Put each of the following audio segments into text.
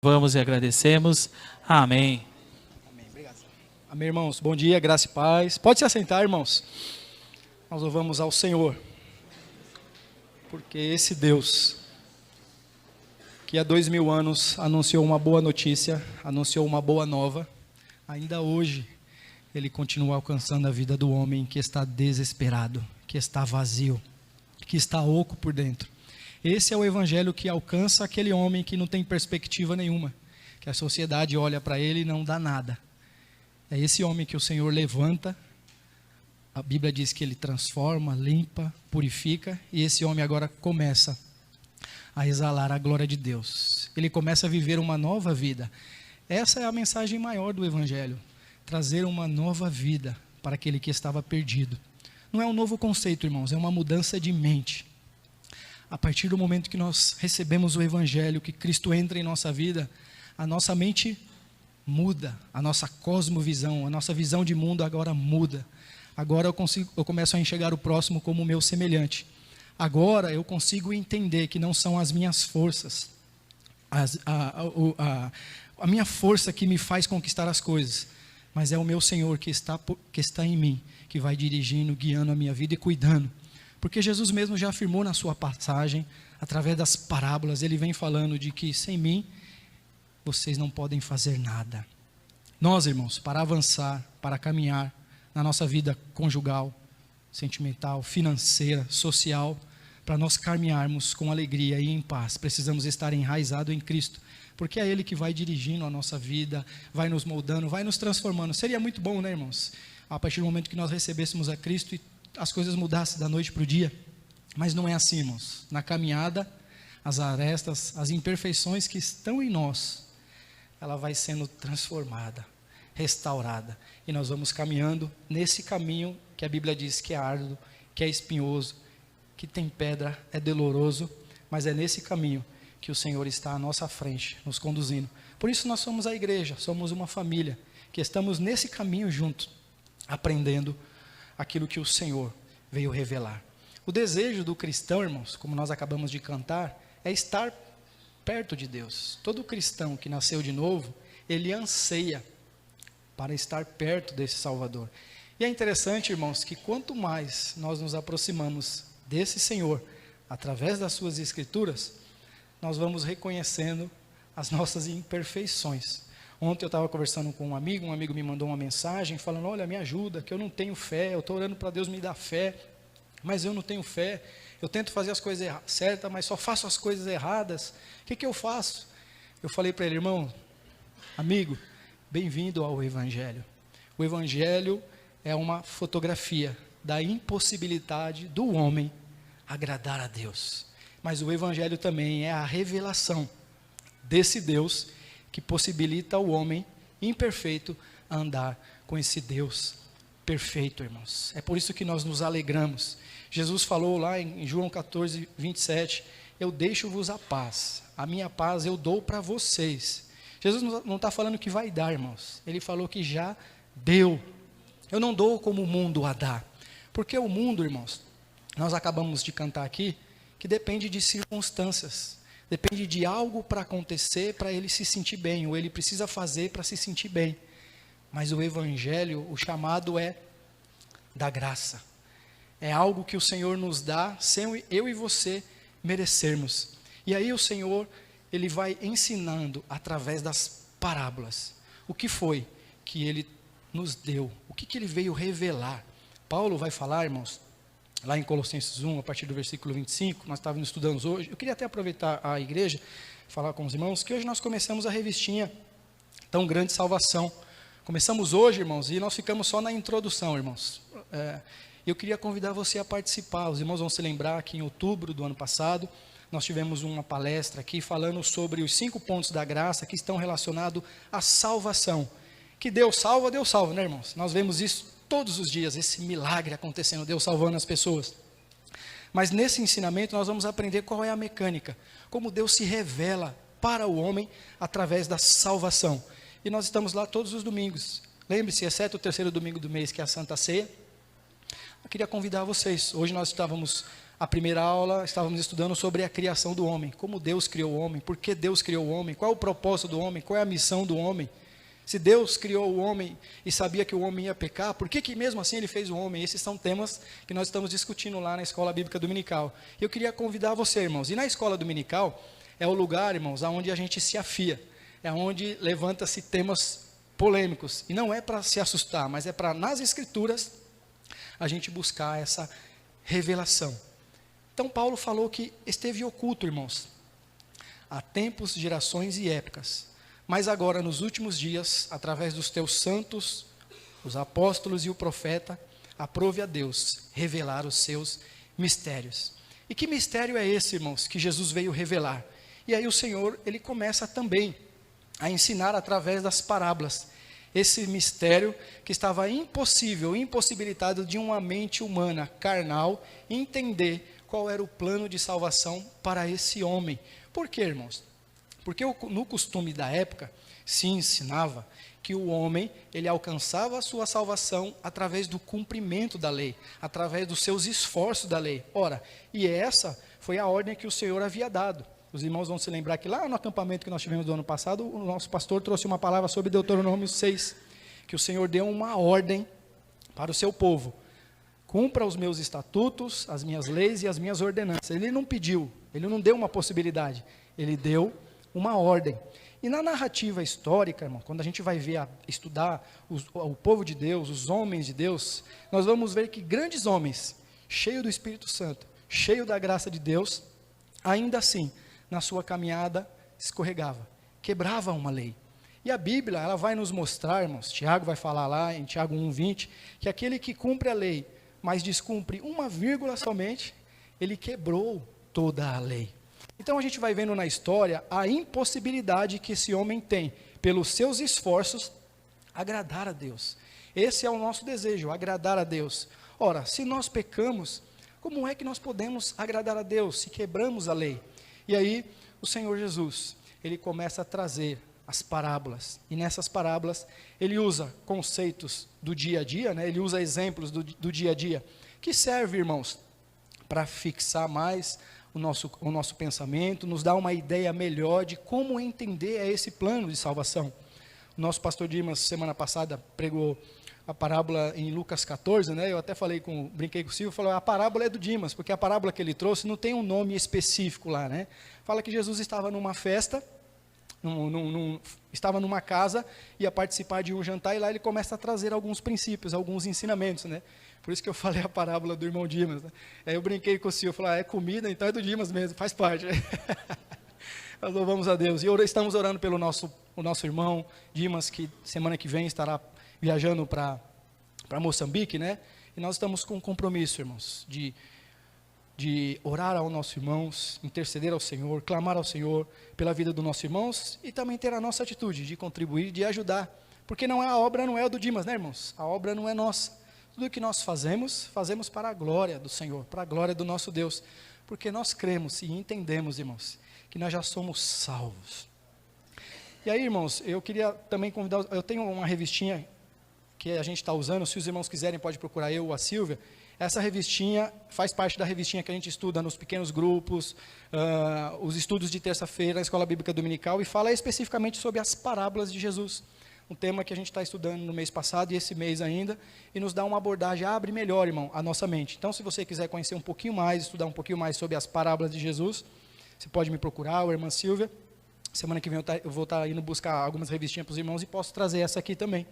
Vamos e agradecemos. Amém. Amém, obrigado. Amém, irmãos. Bom dia, graça e paz. Pode se assentar, irmãos. Nós louvamos ao Senhor, porque esse Deus, que há 2000 anos anunciou uma boa notícia, anunciou uma boa nova, ainda hoje Ele continua alcançando a vida do homem que está desesperado, que está vazio, que está oco por dentro. Esse é o evangelho que alcança aquele homem que não tem perspectiva nenhuma, que a sociedade olha para ele e não dá nada. É esse homem que o Senhor levanta, a Bíblia diz que ele transforma, limpa, purifica, e esse homem agora começa a exalar a glória de Deus. Ele começa a viver uma nova vida. Essa é a mensagem maior do evangelho, trazer uma nova vida para aquele que estava perdido. Não é um novo conceito, irmãos, é uma mudança de mente. A partir do momento que nós recebemos o evangelho, que Cristo entra em nossa vida, a nossa mente muda, a nossa cosmovisão, a nossa visão de mundo agora muda. Agora eu começo a enxergar o próximo como o meu semelhante. Agora eu consigo entender que não são as minhas forças, a minha força que me faz conquistar as coisas, mas é o meu Senhor que está em mim, que vai dirigindo, guiando a minha vida e cuidando. Porque Jesus mesmo já afirmou na sua passagem, através das parábolas, Ele vem falando de que sem mim, vocês não podem fazer nada. Nós, irmãos, para avançar, para caminhar na nossa vida conjugal, sentimental, financeira, social, para nós caminharmos com alegria e em paz, precisamos estar enraizados em Cristo, porque é Ele que vai dirigindo a nossa vida, vai nos moldando, vai nos transformando. Seria muito bom, né, irmãos? A partir do momento que nós recebêssemos a Cristo e as coisas mudassem da noite para o dia, mas não é assim, irmãos. Na caminhada, as arestas, as imperfeições que estão em nós, ela vai sendo transformada, restaurada, e nós vamos caminhando nesse caminho que a Bíblia diz que é árduo, que é espinhoso, que tem pedra, é doloroso, mas é nesse caminho que o Senhor está à nossa frente, nos conduzindo. Por isso nós somos a igreja, somos uma família, que estamos nesse caminho juntos, aprendendo aquilo que o Senhor veio revelar. O desejo do cristão, irmãos, como nós acabamos de cantar, é estar perto de Deus. Todo cristão que nasceu de novo, ele anseia para estar perto desse Salvador. E é interessante, irmãos, que quanto mais nós nos aproximamos desse Senhor, através das suas escrituras, nós vamos reconhecendo as nossas imperfeições. Ontem eu estava conversando com um amigo me mandou uma mensagem falando: olha, me ajuda, que eu não tenho fé, eu estou orando para Deus me dar fé, mas eu não tenho fé, eu tento fazer as coisas certas, mas só faço as coisas erradas, o que eu faço? Eu falei para ele: irmão, amigo, bem-vindo ao Evangelho. O Evangelho é uma fotografia da impossibilidade do homem agradar a Deus, mas o Evangelho também é a revelação desse Deus que possibilita o homem imperfeito andar com esse Deus perfeito, irmãos. É por isso que nós nos alegramos. Jesus falou lá em João 14, 27, eu deixo-vos a paz, a minha paz eu dou para vocês. Jesus não está falando que vai dar, irmãos. Ele falou que já deu. Eu não dou como o mundo a dá. Porque o mundo, irmãos, nós acabamos de cantar aqui, que depende de circunstâncias. Depende de algo para acontecer para ele se sentir bem, ou ele precisa fazer para se sentir bem. Mas o Evangelho, o chamado é da graça. É algo que o Senhor nos dá, sem eu e você merecermos. E aí o Senhor, Ele vai ensinando através das parábolas. O que foi que Ele nos deu? O que Ele veio revelar? Paulo vai falar, irmãos, lá em Colossenses 1, a partir do versículo 25, nós estávamos estudando hoje. Eu queria até aproveitar a igreja, falar com os irmãos, que hoje nós começamos a revistinha Tão Grande Salvação. Começamos hoje, irmãos, e nós ficamos só na introdução, irmãos. Eu queria convidar você a participar. Os irmãos vão se lembrar que em outubro do ano passado, nós tivemos uma palestra aqui falando sobre os 5 pontos da graça que estão relacionados à salvação. Que Deus salva, né, irmãos? Nós vemos isso todos os dias, esse milagre acontecendo, Deus salvando as pessoas. Mas nesse ensinamento nós vamos aprender qual é a mecânica, como Deus se revela para o homem através da salvação. E nós estamos lá todos os domingos. Lembre-se, exceto o 3º domingo do mês, que é a Santa Ceia. Eu queria convidar vocês. Hoje nós estávamos A primeira aula, estávamos estudando sobre a criação do homem, como Deus criou o homem, por que Deus criou o homem, qual é o propósito do homem, qual é a missão do homem. Se Deus criou o homem e sabia que o homem ia pecar, por que mesmo assim Ele fez o homem? Esses são temas que nós estamos discutindo lá na Escola Bíblica Dominical. E eu queria convidar você, irmãos, e na Escola Dominical é o lugar, irmãos, onde a gente se afia, é onde levanta-se temas polêmicos, e não é para se assustar, mas é para, nas Escrituras, a gente buscar essa revelação. Então Paulo falou que esteve oculto, irmãos, há tempos, gerações e épocas, mas agora nos últimos dias, através dos teus santos, os apóstolos e o profeta, aprove a Deus revelar os seus mistérios. E que mistério é esse, irmãos, que Jesus veio revelar? E aí o Senhor, Ele começa também a ensinar através das parábolas, esse mistério que estava impossibilitado de uma mente humana, carnal, entender qual era o plano de salvação para esse homem. Por quê, irmãos? Porque no costume da época, se ensinava que o homem, ele alcançava a sua salvação através do cumprimento da lei, através dos seus esforços da lei. Ora, e essa foi a ordem que o Senhor havia dado. Os irmãos vão se lembrar que lá no acampamento que nós tivemos do ano passado, o nosso pastor trouxe uma palavra sobre Deuteronômio 6, que o Senhor deu uma ordem para o seu povo. Cumpra os meus estatutos, as minhas leis e as minhas ordenanças. Ele não pediu, ele não deu uma possibilidade, ele deu uma ordem. E na narrativa histórica, irmão, quando a gente vai ver, estudar o povo de Deus, os homens de Deus, nós vamos ver que grandes homens, cheios do Espírito Santo, cheios da graça de Deus, ainda assim, na sua caminhada, escorregava, quebrava uma lei. E a Bíblia, ela vai nos mostrar, irmãos, Tiago vai falar lá em Tiago 1:20, que aquele que cumpre a lei, mas descumpre uma vírgula somente, ele quebrou toda a lei. Então a gente vai vendo na história a impossibilidade que esse homem tem, pelos seus esforços, agradar a Deus. Esse é o nosso desejo, agradar a Deus. Ora, se nós pecamos, como é que nós podemos agradar a Deus, se quebramos a lei? E aí, o Senhor Jesus, Ele começa a trazer as parábolas, e nessas parábolas, Ele usa conceitos do dia a dia, né? Ele usa exemplos do dia a dia, que serve, irmãos, para fixar mais o nosso pensamento, nos dá uma ideia melhor de como entender esse plano de salvação. O nosso pastor Dimas, semana passada, pregou a parábola em Lucas 14, né? Eu até brinquei com o Silvio, falei, a parábola é do Dimas, porque a parábola que ele trouxe não tem um nome específico lá, né? Fala que Jesus estava numa festa, estava numa casa, ia participar de um jantar, e lá ele começa a trazer alguns princípios, alguns ensinamentos, né? Por isso que eu falei a parábola do irmão Dimas, né? Aí eu brinquei com o Silvio, falei, é comida, então é do Dimas mesmo, faz parte. Nós louvamos a Deus. E estamos orando pelo o nosso irmão Dimas, que semana que vem estará viajando para Moçambique, né? E nós estamos com um compromisso, irmãos, de orar aos nossos irmãos, interceder ao Senhor, clamar ao Senhor pela vida dos nossos irmãos e também ter a nossa atitude de contribuir, de ajudar. Porque a obra não é do Dimas, né, irmãos? A obra não é nossa. Tudo que nós fazemos para a glória do Senhor, para a glória do nosso Deus. Porque nós cremos e entendemos, irmãos, que nós já somos salvos. E aí, irmãos, eu queria também convidar, eu tenho uma revistinha que a gente está usando, se os irmãos quiserem pode procurar eu ou a Silvia. Essa revistinha faz parte da revistinha que a gente estuda nos pequenos grupos, os estudos de terça-feira na Escola Bíblica Dominical, e fala especificamente sobre as parábolas de Jesus. Um tema que a gente está estudando no mês passado e esse mês ainda, e nos dá uma abordagem, abre melhor, irmão, a nossa mente. Então, se você quiser conhecer um pouquinho mais, estudar um pouquinho mais sobre as parábolas de Jesus, você pode me procurar, ou a irmã Silvia. Semana que vem eu vou estar indo buscar algumas revistinhas para os irmãos e posso trazer essa aqui também.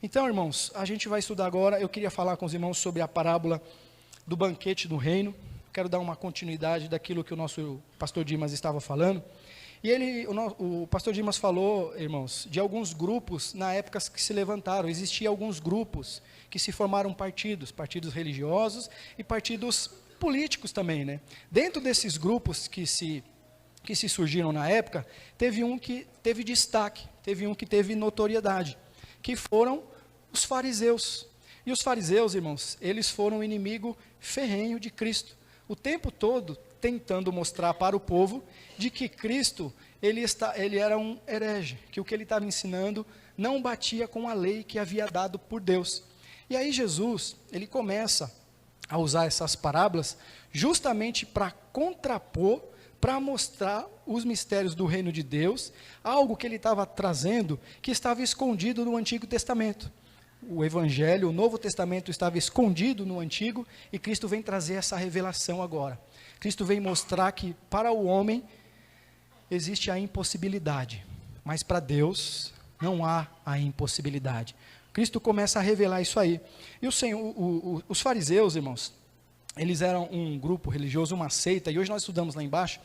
Então, irmãos, a gente vai estudar agora, eu queria falar com os irmãos sobre a parábola do banquete do reino. Quero dar uma continuidade daquilo que o nosso pastor Dimas estava falando. E o pastor Dimas falou, irmãos, de alguns grupos na época que se levantaram. Existiam alguns grupos que se formaram partidos religiosos e partidos políticos também, né? Dentro desses grupos que se surgiram na época, teve um que teve destaque, teve um que teve notoriedade, que foram os fariseus. E os fariseus, irmãos, eles foram um inimigo ferrenho de Cristo, o tempo todo tentando mostrar para o povo de que Cristo, ele era um herege, que o que ele estava ensinando não batia com a lei que havia dado por Deus. E aí Jesus, ele começa a usar essas parábolas justamente para contrapor, para mostrar os mistérios do reino de Deus, algo que ele estava trazendo que estava escondido no Antigo Testamento. O Evangelho, o Novo Testamento estava escondido no Antigo, e Cristo vem trazer essa revelação agora. Cristo vem mostrar que para o homem existe a impossibilidade, mas para Deus não há a impossibilidade. Cristo começa a revelar isso aí. E os fariseus, irmãos, eles eram um grupo religioso, uma seita, e hoje nós estudamos lá embaixo,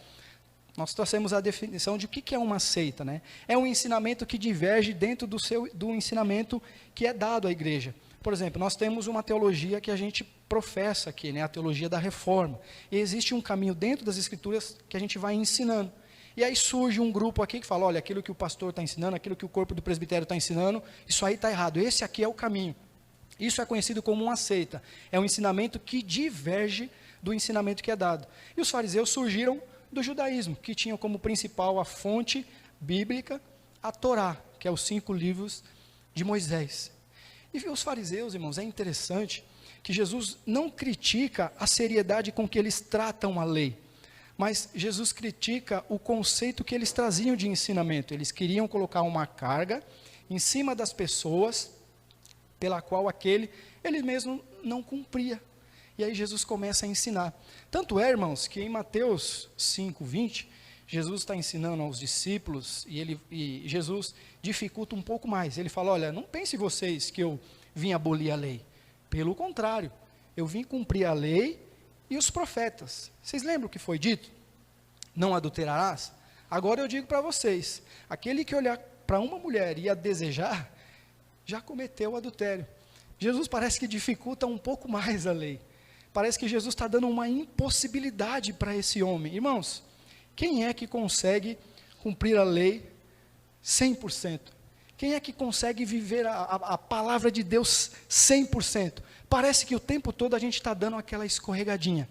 nós trouxemos a definição de o que é uma seita, né? É um ensinamento que diverge dentro do ensinamento que é dado à igreja. Por exemplo, nós temos uma teologia que a gente professa aqui, né? A teologia da reforma. E existe um caminho dentro das escrituras que a gente vai ensinando. E aí surge um grupo aqui que fala, olha, aquilo que o pastor está ensinando, aquilo que o corpo do presbitério está ensinando, isso aí está errado, esse aqui é o caminho. Isso é conhecido como uma seita. É um ensinamento que diverge do ensinamento que é dado. E os fariseus surgiram do judaísmo, que tinham como principal a fonte bíblica, a Torá, que é os 5 livros de Moisés. E os fariseus, irmãos, é interessante que Jesus não critica a seriedade com que eles tratam a lei, mas Jesus critica o conceito que eles traziam de ensinamento. Eles queriam colocar uma carga em cima das pessoas, pela qual ele mesmo não cumpria. E aí Jesus começa a ensinar. Tanto é, irmãos, que em Mateus 5:20, Jesus está ensinando aos discípulos, e Jesus dificulta um pouco mais. Ele fala, olha, não pense vocês que eu vim abolir a lei. Pelo contrário, eu vim cumprir a lei e os profetas. Vocês lembram o que foi dito? Não adulterarás? Agora eu digo para vocês, aquele que olhar para uma mulher e a desejar, já cometeu o adultério. Jesus parece que dificulta um pouco mais a lei. Parece que Jesus está dando uma impossibilidade para esse homem. Irmãos, quem é que consegue cumprir a lei 100%? Quem é que consegue viver a palavra de Deus 100%? Parece que o tempo todo a gente está dando aquela escorregadinha.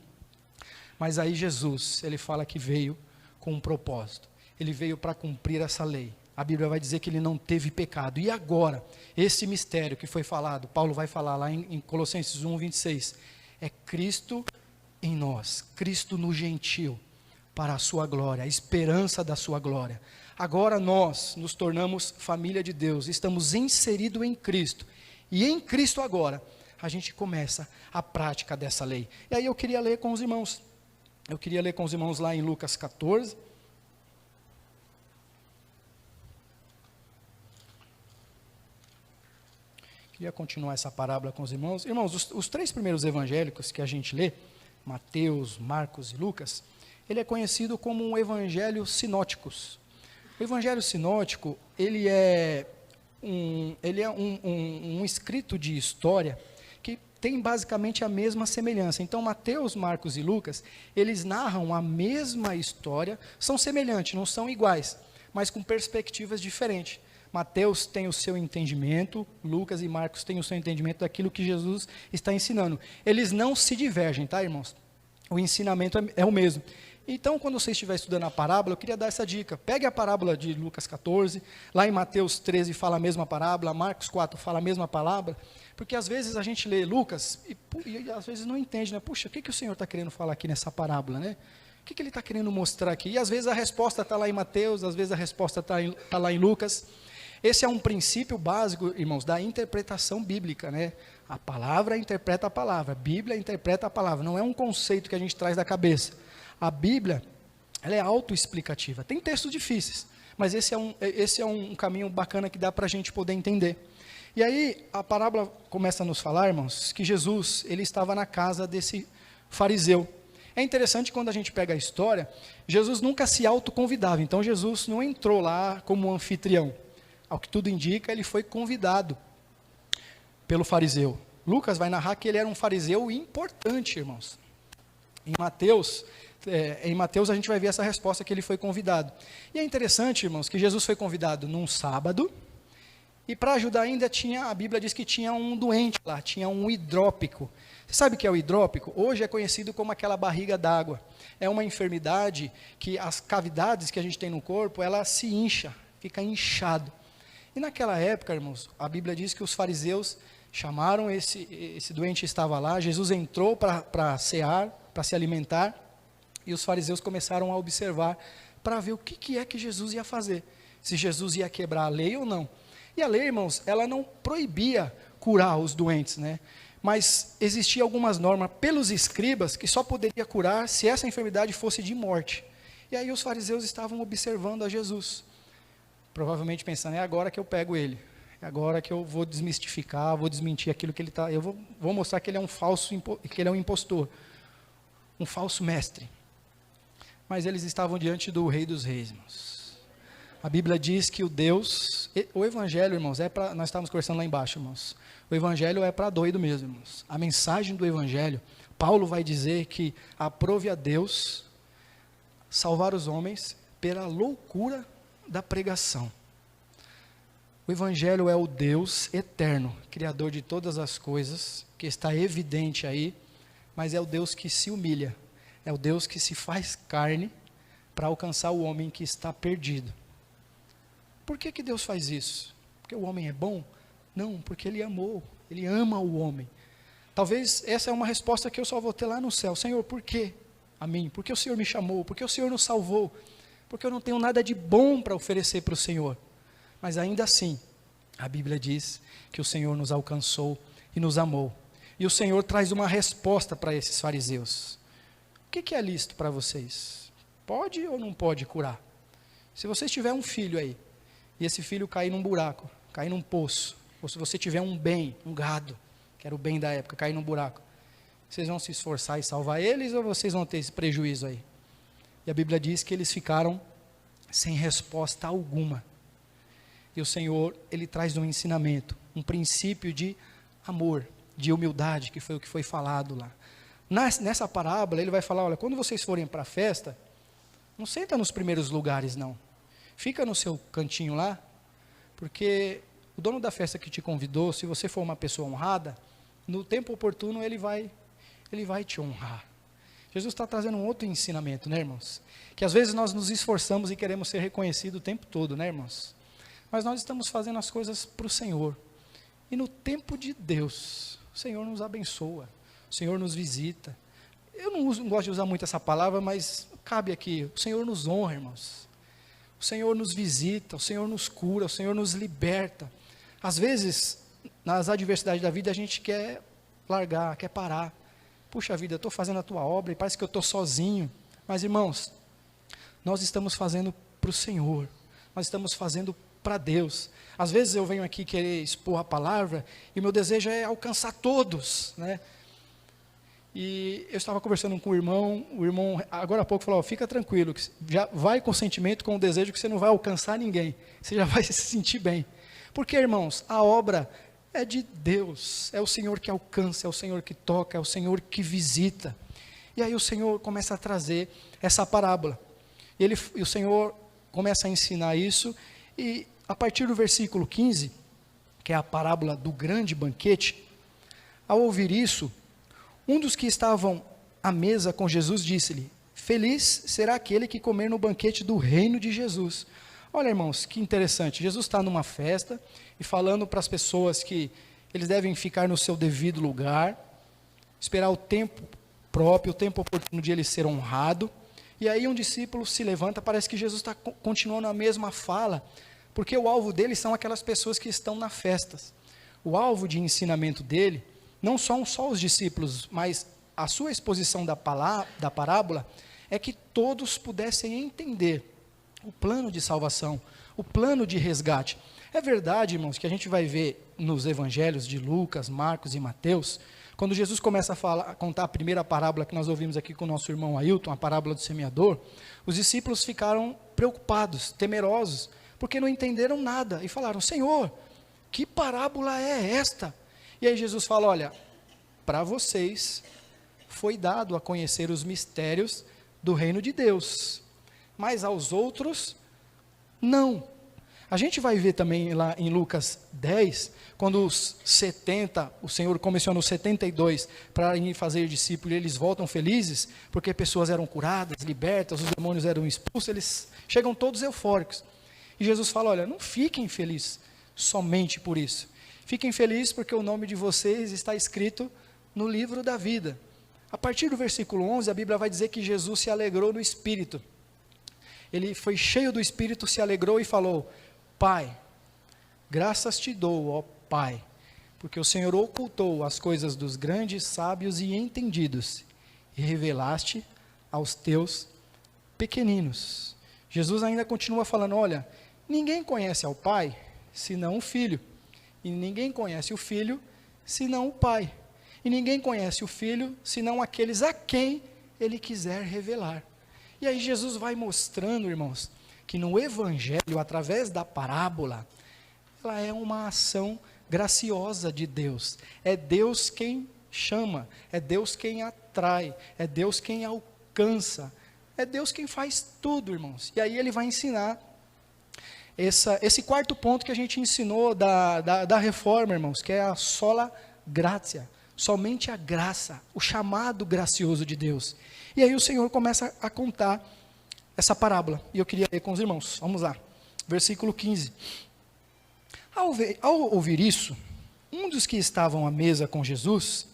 Mas aí Jesus, ele fala que veio com um propósito. Ele veio para cumprir essa lei. A Bíblia vai dizer que ele não teve pecado. E agora, esse mistério que foi falado, Paulo vai falar lá em Colossenses 1:26, é Cristo em nós, Cristo no gentio, para a sua glória, a esperança da sua glória. Agora nós nos tornamos família de Deus, estamos inseridos em Cristo, e em Cristo agora, a gente começa a prática dessa lei. E aí eu queria ler com os irmãos, lá em Lucas 14, queria continuar essa parábola com os irmãos. Irmãos, os 3 primeiros evangélicos que a gente lê, Mateus, Marcos e Lucas, ele é conhecido como um evangelho sinóticos. O evangelho sinótico, ele é um escrito de história que tem basicamente a mesma semelhança. Então, Mateus, Marcos e Lucas, eles narram a mesma história, são semelhantes, não são iguais, mas com perspectivas diferentes. Mateus tem o seu entendimento, Lucas e Marcos têm o seu entendimento daquilo que Jesus está ensinando. Eles não se divergem, tá, irmãos? O ensinamento é o mesmo. Então, quando você estiver estudando a parábola, eu queria dar essa dica. Pegue a parábola de Lucas 14, lá em Mateus 13 fala a mesma parábola, Marcos 4 fala a mesma palavra, porque às vezes a gente lê Lucas e às vezes não entende, né? Puxa, o que o Senhor está querendo falar aqui nessa parábola, né? O que ele está querendo mostrar aqui? E às vezes a resposta está lá em Mateus, às vezes a resposta está lá em Lucas. Esse é um princípio básico, irmãos, da interpretação bíblica, né? A palavra interpreta a palavra, a Bíblia interpreta a palavra, não é um conceito que a gente traz da cabeça. A Bíblia, ela é autoexplicativa. Tem textos difíceis, mas esse é um caminho bacana que dá para a gente poder entender. E aí, a parábola começa a nos falar, irmãos, que Jesus, ele estava na casa desse fariseu. É interessante quando a gente pega a história, Jesus nunca se autoconvidava, então Jesus não entrou lá como anfitrião. Ao que tudo indica, ele foi convidado pelo fariseu. Lucas vai narrar que ele era um fariseu importante, irmãos. Em Mateus a gente vai ver essa resposta que ele foi convidado. E é interessante, irmãos, que Jesus foi convidado num sábado, e para ajudar ainda a Bíblia diz que tinha um doente lá, tinha um hidrópico. Você sabe o que é o hidrópico? Hoje é conhecido como aquela barriga d'água. É uma enfermidade que as cavidades que a gente tem no corpo, ela se incha, fica inchado. E naquela época, irmãos, a Bíblia diz que os fariseus Chamaram esse doente, estava lá, Jesus entrou para cear, para se alimentar, e os fariseus começaram a observar para ver o que é que Jesus ia fazer, se Jesus ia quebrar a lei ou não. E a lei, irmãos, ela não proibia curar os doentes, né? Mas existiam algumas normas pelos escribas que só poderia curar se essa enfermidade fosse de morte. E aí os fariseus estavam observando a Jesus, provavelmente pensando, é agora que eu pego ele, é agora que eu vou desmistificar, vou desmentir aquilo que ele está, eu vou mostrar que ele é um falso, que ele é um impostor, um falso mestre. Mas eles estavam diante do Rei dos Reis, irmãos. A Bíblia diz que o Evangelho, irmãos, nós estávamos conversando lá embaixo, irmãos, o Evangelho é para doido mesmo, irmãos. A mensagem do Evangelho, Paulo vai dizer que aprove a Deus salvar os homens pela loucura da pregação. O Evangelho é o Deus eterno, Criador de todas as coisas, que está evidente aí, mas é o Deus que se humilha, é o Deus que se faz carne para alcançar o homem que está perdido. Por que Deus faz isso? Porque o homem é bom? Não, porque Ele amou, Ele ama o homem. Talvez essa é uma resposta que eu só vou ter lá no céu. Senhor, por quê? A mim, porque o Senhor me chamou, porque o Senhor nos salvou, porque eu não tenho nada de bom para oferecer para o Senhor. Mas ainda assim, a Bíblia diz que o Senhor nos alcançou e nos amou. E o Senhor traz uma resposta para esses fariseus. O que é lícito para vocês? Pode ou não pode curar? Se você tiver um filho aí, e esse filho cair num buraco, cair num poço, ou se você tiver um bem, um gado, que era o bem da época, cair num buraco, vocês vão se esforçar e salvar eles ou vocês vão ter esse prejuízo aí? E a Bíblia diz que eles ficaram sem resposta alguma. E o Senhor, Ele traz um ensinamento, um princípio de amor, de humildade, que foi o que foi falado lá. Nessa parábola, Ele vai falar, olha, quando vocês forem para a festa, não senta nos primeiros lugares não. Fica no seu cantinho lá, porque o dono da festa que te convidou, se você for uma pessoa honrada, no tempo oportuno Ele vai te honrar. Jesus está trazendo um outro ensinamento, né, irmãos? Que às vezes nós nos esforçamos e queremos ser reconhecidos o tempo todo, né, irmãos? Mas nós estamos fazendo as coisas para o Senhor. E no tempo de Deus, o Senhor nos abençoa, o Senhor nos visita. Eu não gosto de usar muito essa palavra, mas cabe aqui. O Senhor nos honra, irmãos. O Senhor nos visita, o Senhor nos cura, o Senhor nos liberta. Às vezes, nas adversidades da vida, a gente quer largar, quer parar. Puxa vida, eu estou fazendo a tua obra e parece que eu estou sozinho. Mas, irmãos, nós estamos fazendo para o Senhor. Nós estamos fazendo para Deus. Às vezes eu venho aqui querer expor a palavra e o meu desejo é alcançar todos, né? E eu estava conversando com o irmão agora há pouco falou, fica tranquilo, que já vai com o sentimento, com o desejo que você não vai alcançar ninguém, você já vai se sentir bem. Porque, irmãos, a obra é de Deus, é o Senhor que alcança, é o Senhor que toca, é o Senhor que visita. E aí o Senhor começa a trazer essa parábola. E o Senhor começa a ensinar isso, e a partir do versículo 15, que é a parábola do grande banquete, ao ouvir isso, um dos que estavam à mesa com Jesus disse-lhe, feliz será aquele que comer no banquete do reino de Jesus. Olha, irmãos, que interessante, Jesus está numa festa e falando para as pessoas que eles devem ficar no seu devido lugar, esperar o tempo próprio, o tempo oportuno de ele ser honrado. E aí um discípulo se levanta, parece que Jesus está continuando a mesma fala, porque o alvo dele são aquelas pessoas que estão na festa. O alvo de ensinamento dele não são só os discípulos, mas a sua exposição da parábola é que todos pudessem entender o plano de salvação, o plano de resgate. É verdade, irmãos, que a gente vai ver nos evangelhos de Lucas, Marcos e Mateus, quando Jesus começa a contar a primeira parábola que nós ouvimos aqui com o nosso irmão Ailton, a parábola do semeador, os discípulos ficaram preocupados, temerosos, porque não entenderam nada, e falaram, Senhor, que parábola é esta? E aí Jesus fala, olha, para vocês foi dado a conhecer os mistérios do reino de Deus, mas aos outros, não. A gente vai ver também lá em Lucas 10, quando os 70, o Senhor comissionou 72 para ir fazer discípulos, e eles voltam felizes, porque pessoas eram curadas, libertas, os demônios eram expulsos, eles chegam todos eufóricos. E Jesus fala, olha, não fiquem felizes somente por isso. Fiquem felizes porque o nome de vocês está escrito no livro da vida. A partir do versículo 11, a Bíblia vai dizer que Jesus se alegrou no Espírito. Ele foi cheio do Espírito, se alegrou e falou: Pai, graças te dou, ó Pai, porque o Senhor ocultou as coisas dos grandes, sábios e entendidos, e revelaste aos teus pequeninos. Jesus ainda continua falando: olha, ninguém conhece ao Pai, senão o Filho, e ninguém conhece o Filho, senão o Pai, e ninguém conhece o Filho, senão aqueles a quem Ele quiser revelar. E aí Jesus vai mostrando, irmãos, que no Evangelho, através da parábola, ela é uma ação graciosa de Deus. É Deus quem chama, é Deus quem atrai, é Deus quem alcança, é Deus quem faz tudo, irmãos. E aí ele vai ensinar esse quarto ponto que a gente ensinou da reforma, irmãos, que é a sola gratia, somente a graça, o chamado gracioso de Deus. E aí o Senhor começa a contar essa parábola, e eu queria ler com os irmãos. Vamos lá, versículo 15. Ao ouvir isso, um dos que estavam à mesa com Jesus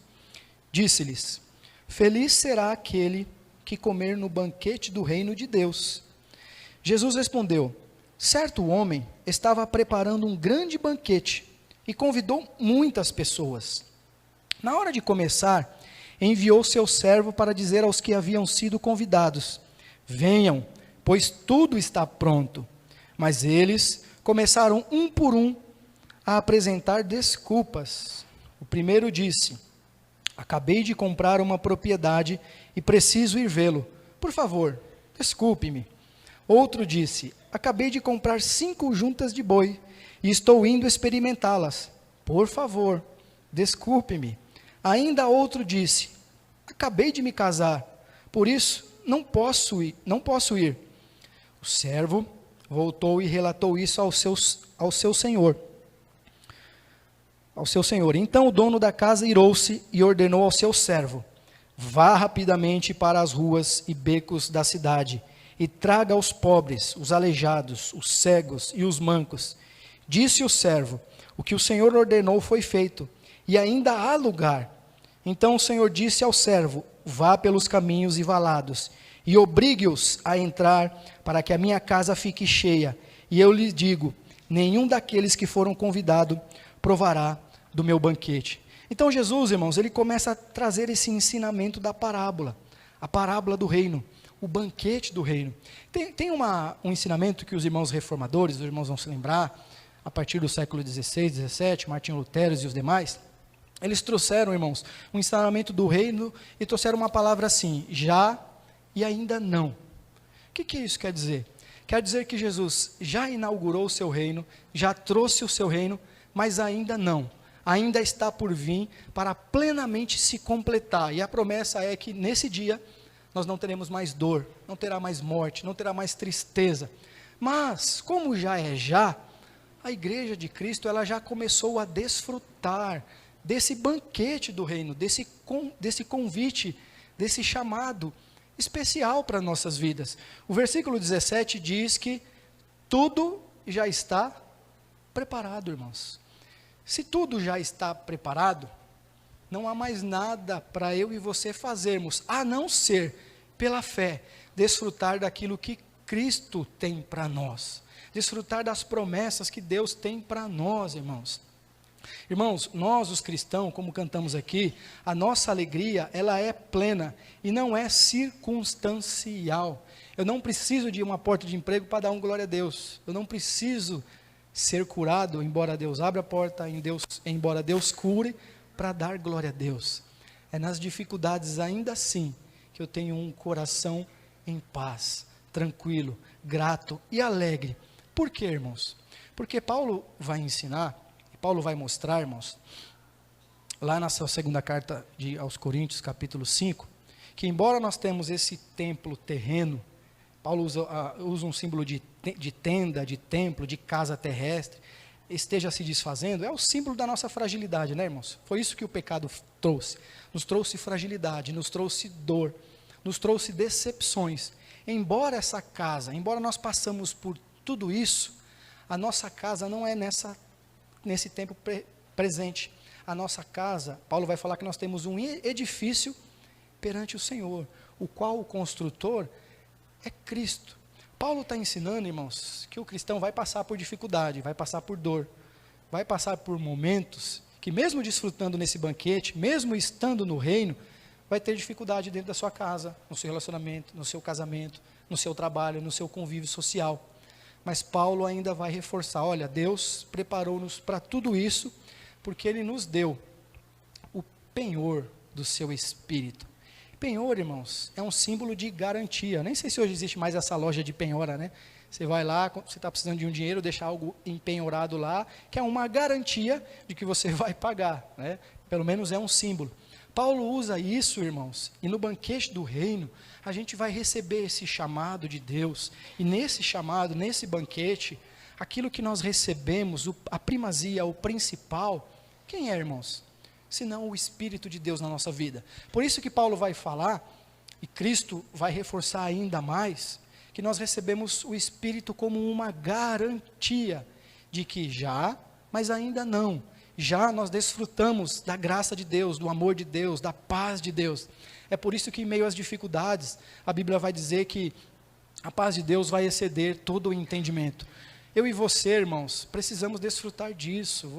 disse-lhes: Feliz será aquele que comer no banquete do reino de Deus. Jesus respondeu: Certo homem estava preparando um grande banquete e convidou muitas pessoas. Na hora de começar, enviou seu servo para dizer aos que haviam sido convidados: Venham, pois tudo está pronto. Mas eles começaram um por um a apresentar desculpas. O primeiro disse: Acabei de comprar uma propriedade e preciso ir vê-lo. Por favor, desculpe-me. Outro disse: Acabei de comprar 5 juntas de boi e estou indo experimentá-las. Por favor, desculpe-me. Ainda outro disse: Acabei de me casar, por isso não posso ir. O servo voltou e relatou isso ao seu senhor. Então o dono da casa irou-se e ordenou ao seu servo: Vá rapidamente para as ruas e becos da cidade e traga os pobres, os aleijados, os cegos e os mancos. Disse o servo: O que o Senhor ordenou foi feito, e ainda há lugar. Então o Senhor disse ao servo: Vá pelos caminhos e valados, e obrigue-os a entrar, para que a minha casa fique cheia. E eu lhe digo: nenhum daqueles que foram convidados provará do meu banquete. Então Jesus, irmãos, ele começa a trazer esse ensinamento da parábola, a parábola do reino, o banquete do reino. Tem um ensinamento que os irmãos reformadores, os irmãos vão se lembrar, a partir do século XVI, XVII, Martinho Lutero e os demais, eles trouxeram, irmãos, um ensinamento do reino e trouxeram uma palavra assim: já e ainda não. O que isso quer dizer? Quer dizer que Jesus já inaugurou o seu reino, já trouxe o seu reino, mas ainda não. Ainda está por vir para plenamente se completar. E a promessa é que nesse dia nós não teremos mais dor, não terá mais morte, não terá mais tristeza. Mas, como já é já, a igreja de Cristo ela já começou a desfrutar desse banquete do reino, desse convite, desse chamado especial para nossas vidas. O versículo 17 diz que tudo já está preparado, irmãos. Se tudo já está preparado, não há mais nada para eu e você fazermos, a não ser, pela fé, desfrutar daquilo que Cristo tem para nós, desfrutar das promessas que Deus tem para nós, irmãos. Irmãos, nós os cristãos, como cantamos aqui, a nossa alegria, ela é plena e não é circunstancial. Eu não preciso de uma porta de emprego para dar um glória a Deus. Eu não preciso ser curado, embora Deus abra a porta, embora Deus cure, para dar glória a Deus. É nas dificuldades ainda assim que eu tenho um coração em paz, tranquilo, grato e alegre. Por quê, irmãos? Porque Paulo vai ensinar, Paulo vai mostrar, irmãos, lá na sua segunda carta aos Coríntios, capítulo 5, que embora nós temos esse templo terreno, Paulo usa um símbolo de tenda, de templo, de casa terrestre, esteja se desfazendo, é o símbolo da nossa fragilidade, né, irmãos? Foi isso que o pecado trouxe. Nos trouxe fragilidade, nos trouxe dor, nos trouxe decepções. Embora essa casa, embora nós passamos por tudo isso, a nossa casa não é nesse tempo presente. A nossa casa, Paulo vai falar que nós temos um edifício perante o Senhor, o qual o construtor é Cristo. Paulo está ensinando, irmãos, que o cristão vai passar por dificuldade, vai passar por dor, vai passar por momentos que mesmo desfrutando nesse banquete, mesmo estando no reino, vai ter dificuldade dentro da sua casa, no seu relacionamento, no seu casamento, no seu trabalho, no seu convívio social. Mas Paulo ainda vai reforçar, olha, Deus preparou-nos para tudo isso, porque Ele nos deu o penhor do seu Espírito. Penhor, irmãos, é um símbolo de garantia. Nem sei se hoje existe mais essa loja de penhora, né? Você vai lá, você está precisando de um dinheiro, deixa algo empenhorado lá, que é uma garantia de que você vai pagar, né? Pelo menos é um símbolo. Paulo usa isso, irmãos, e no banquete do reino, a gente vai receber esse chamado de Deus, e nesse chamado, nesse banquete, aquilo que nós recebemos, a primazia, o principal, quem é, irmãos? Senão o Espírito de Deus na nossa vida. Por isso que Paulo vai falar, e Cristo vai reforçar ainda mais, que nós recebemos o Espírito como uma garantia de que já, mas ainda não. Já nós desfrutamos da graça de Deus, do amor de Deus, da paz de Deus. É por isso que em meio às dificuldades, a Bíblia vai dizer que a paz de Deus vai exceder todo o entendimento. Eu e você, irmãos, precisamos desfrutar disso.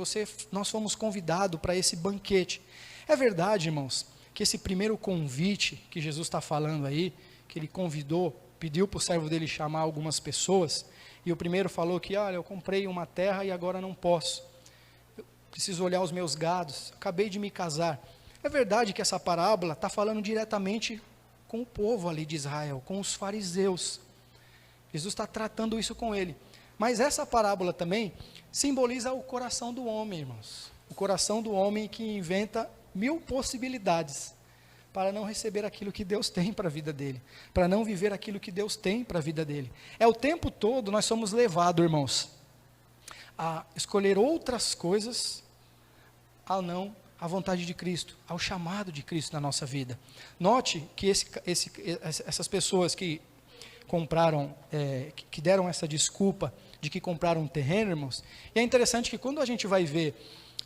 Nós fomos convidados para esse banquete. É verdade, irmãos, que esse primeiro convite que Jesus está falando aí, que Ele convidou, pediu para o servo dele chamar algumas pessoas, e o primeiro falou que, olha, eu comprei uma terra e agora não posso. Eu preciso olhar os meus gados, acabei de me casar. É verdade que essa parábola está falando diretamente com o povo ali de Israel, com os fariseus. Jesus está tratando isso com ele. Mas essa parábola também simboliza o coração do homem, irmãos. O coração do homem que inventa 1000 possibilidades para não receber aquilo que Deus tem para a vida dele, para não viver aquilo que Deus tem para a vida dele. É o tempo todo nós somos levados, irmãos, a escolher outras coisas, a não a vontade de Cristo, ao chamado de Cristo na nossa vida. Note que essas pessoas que compraram, que deram essa desculpa de que compraram um terreno, irmãos, e é interessante que quando a gente vai ver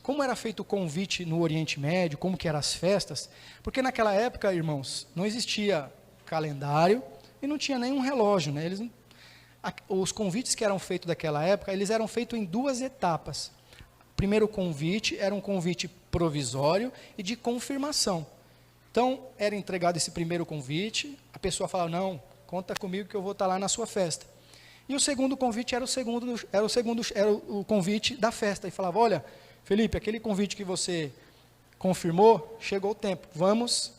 como era feito o convite no Oriente Médio, como que eram as festas, porque naquela época, irmãos, não existia calendário e não tinha nenhum relógio, né? Os convites que eram feitos daquela época, eles eram feitos em 2 etapas. O primeiro convite era um convite provisório e de confirmação. Então, era entregado esse primeiro convite, a pessoa falava, não, conta comigo que eu vou estar lá na sua festa. E o segundo convite era o convite da festa, e falava, olha, Felipe, aquele convite que você confirmou, chegou o tempo, vamos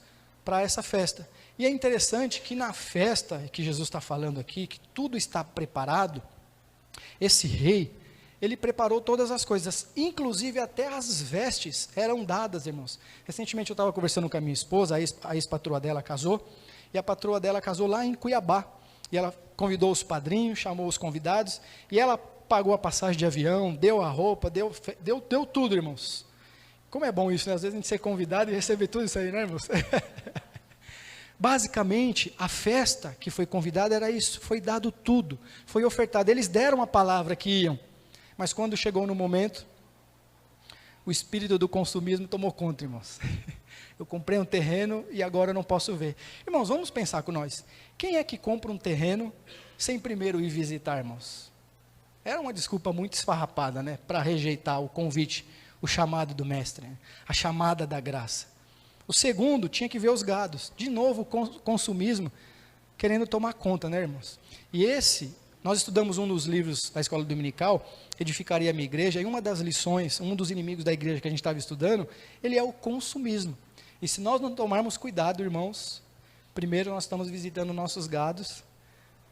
para essa festa. E é interessante que na festa, que Jesus está falando aqui, que tudo está preparado, esse rei, ele preparou todas as coisas, inclusive até as vestes eram dadas, irmãos. Recentemente eu estava conversando com a minha esposa, a ex-patroa dela casou, e a patroa dela casou lá em Cuiabá, e ela convidou os padrinhos, chamou os convidados, e ela pagou a passagem de avião, deu a roupa, deu tudo, irmãos. Como é bom isso, né? Às vezes a gente ser convidado e receber tudo isso aí, né, irmãos? Basicamente, a festa que foi convidada era isso, foi dado tudo, foi ofertado. Eles deram a palavra que iam, mas quando chegou no momento, o espírito do consumismo tomou conta, irmãos. Eu comprei um terreno e agora eu não posso ver. Irmãos, vamos pensar com nós. Quem é que compra um terreno sem primeiro ir visitar, irmãos? Era uma desculpa muito esfarrapada, né? Para rejeitar o convite, o chamado do mestre, né? A chamada da graça. O segundo tinha que ver os gados. De novo, o consumismo querendo tomar conta, né, irmãos? E nós estudamos um dos livros da escola dominical, Edificaria a Minha Igreja, e uma das lições, um dos inimigos da igreja que a gente estava estudando, ele é o consumismo. E se nós não tomarmos cuidado, irmãos, primeiro nós estamos visitando nossos gados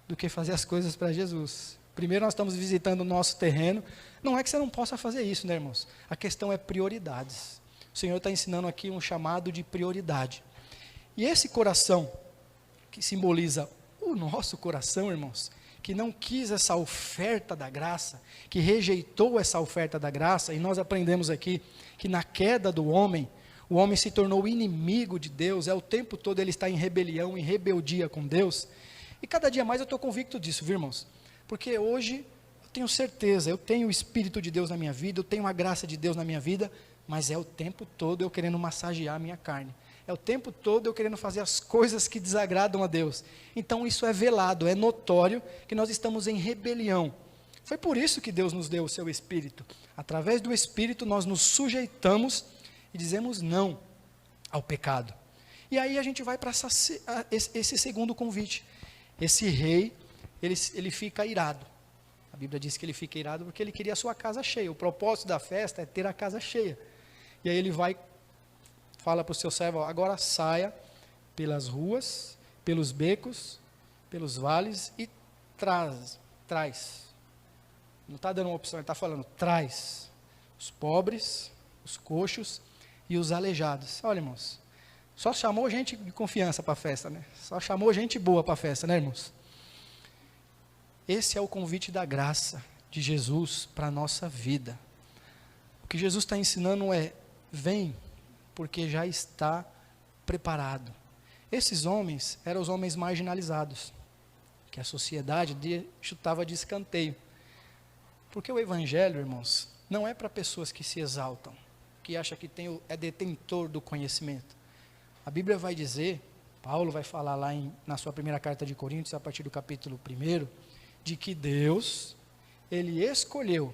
do que fazer as coisas para Jesus. Primeiro nós estamos visitando o nosso terreno. Não é que você não possa fazer isso, né, irmãos? A questão é prioridades. O Senhor está ensinando aqui um chamado de prioridade. E esse coração, que simboliza o nosso coração, irmãos, que não quis essa oferta da graça, que rejeitou essa oferta da graça, e nós aprendemos aqui que na queda do homem, o homem se tornou inimigo de Deus, o tempo todo ele está em rebelião, em rebeldia com Deus, e cada dia mais eu estou convicto disso, viu, irmãos? Porque hoje Eu tenho certeza, eu tenho o Espírito de Deus na minha vida, eu tenho a graça de Deus na minha vida, mas é o tempo todo eu querendo massagear a minha carne. É o tempo todo eu querendo fazer as coisas que desagradam a Deus. Então isso é velado, é notório que nós estamos em rebelião. Foi por isso que Deus nos deu o seu Espírito. Através do Espírito nós nos sujeitamos e dizemos não ao pecado. E aí a gente vai para esse segundo convite. Esse rei, ele fica irado. A Bíblia diz que ele fica irado porque ele queria a sua casa cheia. O propósito da festa é ter a casa cheia. E aí ele fala para o seu servo, agora saia pelas ruas, pelos becos, pelos vales e traz. Não está dando uma opção, ele está falando, traz os pobres, os coxos e os aleijados. Olha, irmãos, só chamou gente de confiança para a festa, né? Só chamou gente boa para a festa, né, irmãos? Esse é o convite da graça de Jesus para a nossa vida. O que Jesus está ensinando é, vem, porque já está preparado. Esses homens eram os homens marginalizados, que a sociedade chutava de escanteio. Porque o Evangelho, irmãos, não é para pessoas que se exaltam, que acham que é detentor do conhecimento. A Bíblia vai dizer, Paulo vai falar lá na sua primeira carta de Coríntios, a partir do capítulo 1, de que Deus, Ele escolheu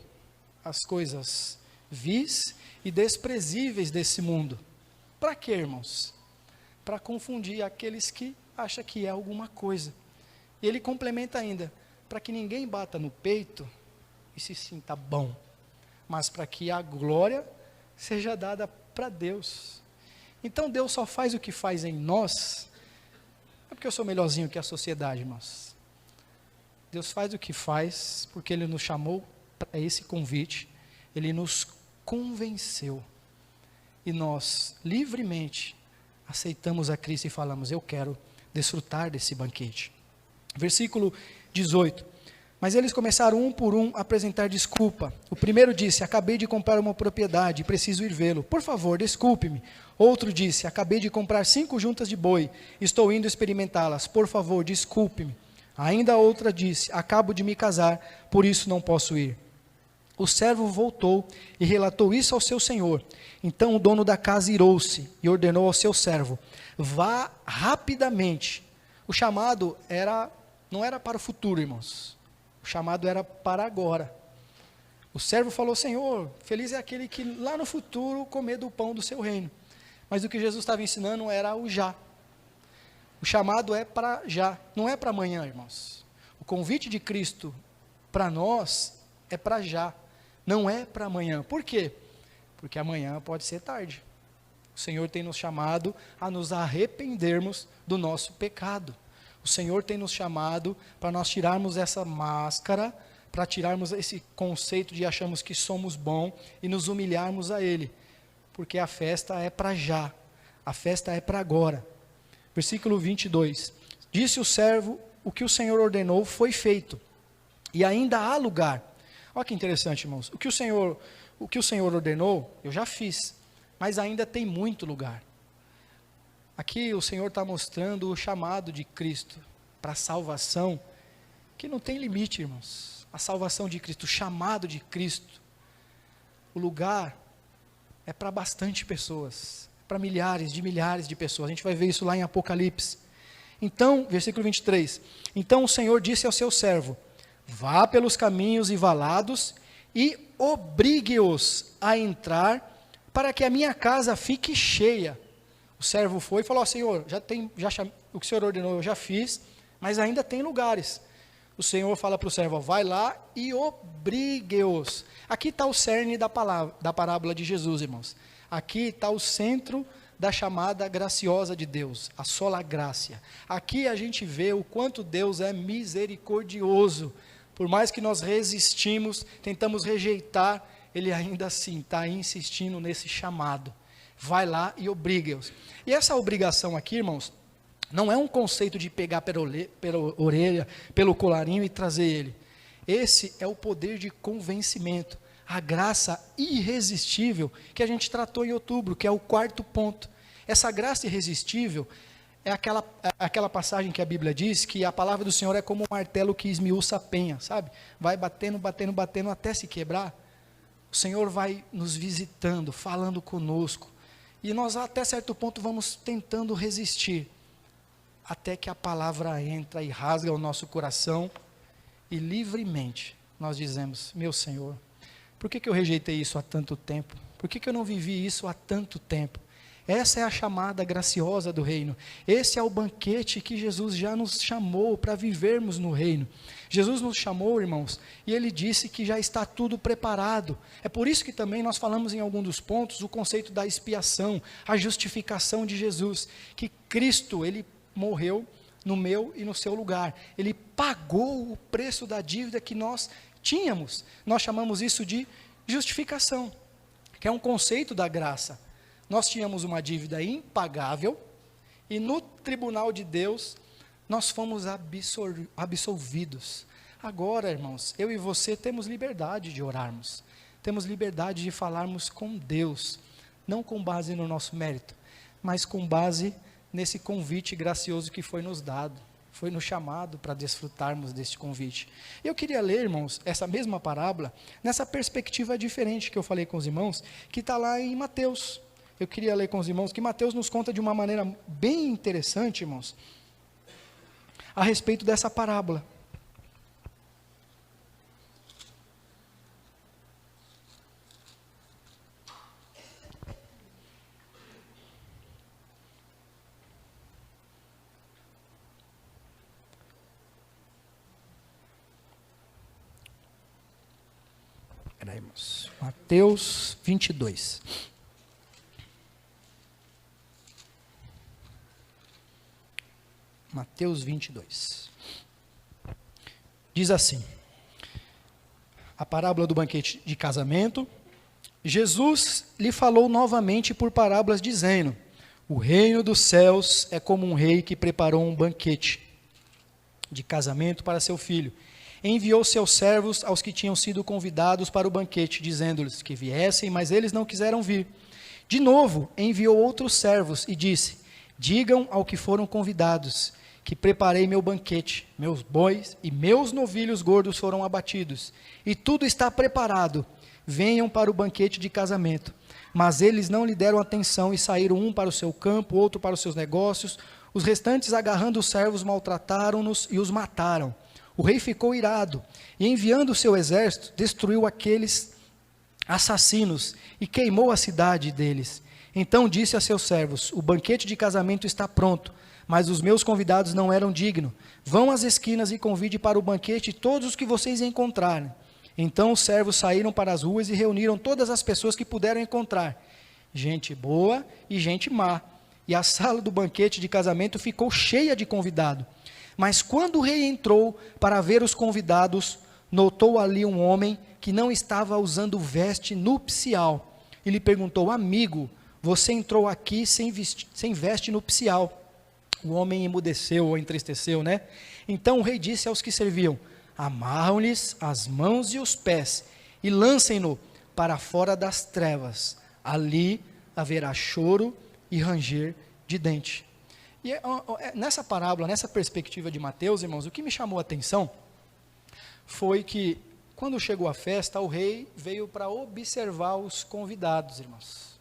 as coisas vis e desprezíveis desse mundo. Para quê, irmãos? Para confundir aqueles que acham que é alguma coisa. E ele complementa ainda, para que ninguém bata no peito e se sinta bom, mas para que a glória seja dada para Deus. Então Deus só faz o que faz em nós, não é porque eu sou melhorzinho que a sociedade, irmãos. Deus faz o que faz, porque Ele nos chamou para esse convite, Ele nos convenceu, e nós livremente aceitamos a Cristo e falamos, eu quero desfrutar desse banquete. Versículo 18, mas eles começaram um por um a apresentar desculpa. O primeiro disse, acabei de comprar uma propriedade, preciso ir vê-lo, por favor, desculpe-me. Outro disse, acabei de comprar 5 juntas de boi, estou indo experimentá-las, por favor, desculpe-me. Ainda outra disse, acabo de me casar, por isso não posso ir. O servo voltou e relatou isso ao seu senhor. Então o dono da casa irou-se e ordenou ao seu servo, vá rapidamente. O chamado não era para o futuro, irmãos. O chamado era para agora. O servo falou, Senhor, feliz é aquele que lá no futuro comer do pão do seu reino. Mas o que Jesus estava ensinando era o já. O chamado é para já, não é para amanhã, irmãos. O convite de Cristo para nós é para já, não é para amanhã. Por quê? Porque amanhã pode ser tarde. O Senhor tem nos chamado a nos arrependermos do nosso pecado. O Senhor tem nos chamado para nós tirarmos essa máscara, para tirarmos esse conceito de acharmos que somos bons e nos humilharmos a Ele. Porque a festa é para já, a festa é para agora. Versículo 22, disse o servo, o que o Senhor ordenou foi feito, e ainda há lugar. Olha que interessante, irmãos, o que o Senhor ordenou, eu já fiz, mas ainda tem muito lugar. Aqui o Senhor está mostrando o chamado de Cristo para a salvação, que não tem limite, irmãos. A salvação de Cristo, o chamado de Cristo, o lugar é para bastante pessoas, para milhares de pessoas. A gente vai ver isso lá em Apocalipse. Então, versículo 23, então o Senhor disse ao seu servo, vá pelos caminhos e valados e obrigue-os a entrar para que a minha casa fique cheia. O servo foi e falou, Senhor, o que o Senhor ordenou eu já fiz, mas ainda tem lugares. O Senhor fala para o servo, vai lá e obrigue-os. Aqui está o cerne da parábola de Jesus, irmãos. Aqui está o centro da chamada graciosa de Deus, a sola gracia. Aqui a gente vê o quanto Deus é misericordioso. Por mais que nós resistimos, tentamos rejeitar, Ele ainda assim está insistindo nesse chamado. Vai lá e obriga-os. E essa obrigação aqui, irmãos, não é um conceito de pegar pela orelha, pelo colarinho e trazer ele. Esse é o poder de convencimento, a graça irresistível que a gente tratou em outubro, que é o 4º ponto. Essa graça irresistível é aquela passagem que a Bíblia diz que a palavra do Senhor é como um martelo que esmiuça a penha, sabe? Vai batendo, batendo, batendo até se quebrar. O Senhor vai nos visitando, falando conosco. E nós até certo ponto vamos tentando resistir. Até que a palavra entra e rasga o nosso coração. E livremente nós dizemos: meu Senhor, por que eu rejeitei isso há tanto tempo? Por que eu não vivi isso há tanto tempo? Essa é a chamada graciosa do reino. Esse é o banquete que Jesus já nos chamou para vivermos no reino. Jesus nos chamou, irmãos, e Ele disse que já está tudo preparado. É por isso que também nós falamos em algum dos pontos o conceito da expiação, a justificação de Jesus. Que Cristo, Ele morreu no meu e no seu lugar. Ele pagou o preço da dívida que nós tínhamos. Nós chamamos isso de justificação, que é um conceito da graça. Nós tínhamos uma dívida impagável e no tribunal de Deus nós fomos absolvidos. Agora, irmãos, eu e você temos liberdade de orarmos, temos liberdade de falarmos com Deus, não com base no nosso mérito, mas com base nesse convite gracioso que foi nos dado, foi nos chamado para desfrutarmos deste convite. Eu queria ler, irmãos, essa mesma parábola, nessa perspectiva diferente que eu falei com os irmãos, que está lá em Mateus. Eu queria ler com os irmãos que Mateus nos conta de uma maneira bem interessante, irmãos, a respeito dessa parábola. Peraí, irmãos. Mateus 22. Mateus 22. Diz assim, a parábola do banquete de casamento. Jesus lhe falou novamente por parábolas, dizendo: o reino dos céus é como um rei que preparou um banquete de casamento para seu filho. Enviou seus servos aos que tinham sido convidados para o banquete, dizendo-lhes que viessem, mas eles não quiseram vir. De novo, enviou outros servos e disse: digam ao que foram convidados, que preparei meu banquete, meus bois e meus novilhos gordos foram abatidos, e tudo está preparado, venham para o banquete de casamento. Mas eles não lhe deram atenção e saíram, um para o seu campo, outro para os seus negócios. Os restantes, agarrando os servos, maltrataram-nos e os mataram. O rei ficou irado e, enviando o seu exército, destruiu aqueles assassinos e queimou a cidade deles. Então disse a seus servos: o banquete de casamento está pronto, mas os meus convidados não eram dignos. Vão às esquinas e convide para o banquete todos os que vocês encontrarem. Então os servos saíram para as ruas e reuniram todas as pessoas que puderam encontrar, gente boa e gente má. E a sala do banquete de casamento ficou cheia de convidados. Mas quando o rei entrou para ver os convidados, notou ali um homem que não estava usando veste nupcial. E lhe perguntou: amigo, você entrou aqui sem veste nupcial? O homem emudeceu ou entristeceu, né? Então o rei disse aos que serviam: amarram-lhes as mãos e os pés e lancem-no para fora das trevas. Ali haverá choro e ranger de dente. E nessa parábola, nessa perspectiva de Mateus, irmãos, o que me chamou a atenção foi que, quando chegou a festa, o rei veio para observar os convidados, irmãos.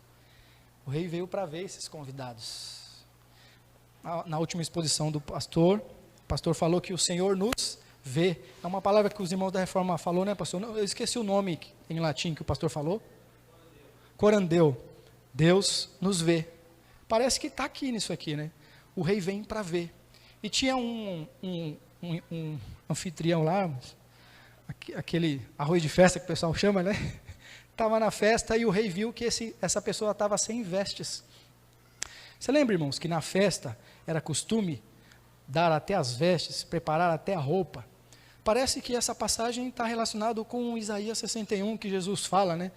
O rei veio para ver esses convidados. Na última exposição do pastor, o pastor falou que o Senhor nos vê. É uma palavra que os irmãos da Reforma falou, né, pastor? Eu esqueci o nome em latim que o pastor falou. Corandeu. Deus nos vê. Parece que está aqui nisso aqui, né? O rei vem para ver. E tinha um anfitrião lá, aquele arroz de festa que o pessoal chama, né? Estava na festa e o rei viu que essa pessoa estava sem vestes. Você lembra, irmãos, que na festa era costume dar até as vestes, preparar até a roupa? Parece que essa passagem está relacionada com Isaías 61, que Jesus fala, né?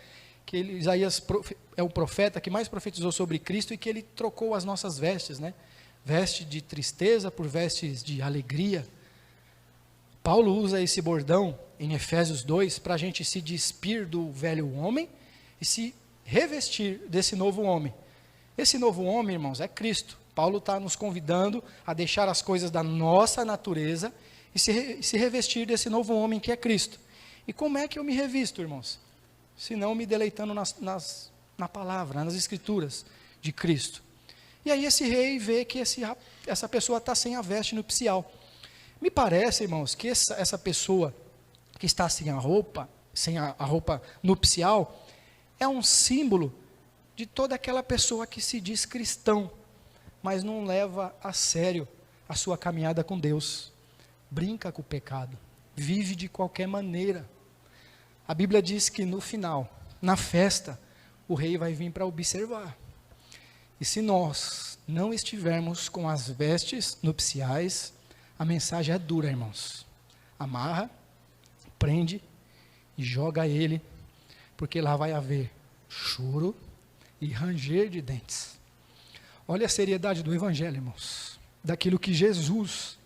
Que Isaías é o profeta que mais profetizou sobre Cristo e que ele trocou as nossas vestes, né? Veste de tristeza por vestes de alegria. Paulo usa esse bordão em Efésios 2 para a gente se despir do velho homem e se revestir desse novo homem. Esse novo homem, irmãos, é Cristo, Paulo está nos convidando a deixar as coisas da nossa natureza e se revestir desse novo homem que é Cristo. E como é que eu me revisto, irmãos? Se não me deleitando na palavra, nas escrituras de Cristo. E aí esse rei vê que essa pessoa está sem a veste nupcial. Me parece, irmãos, que essa pessoa que está sem a roupa nupcial, é um símbolo de toda aquela pessoa que se diz cristão, mas não leva a sério a sua caminhada com Deus, brinca com o pecado, vive de qualquer maneira. A Bíblia diz que no final, na festa, o rei vai vir para observar. E se nós não estivermos com as vestes nupciais, a mensagem é dura, irmãos. Amarra, prende e joga ele, porque lá vai haver choro e ranger de dentes. Olha a seriedade do evangelho, irmãos, daquilo que Jesus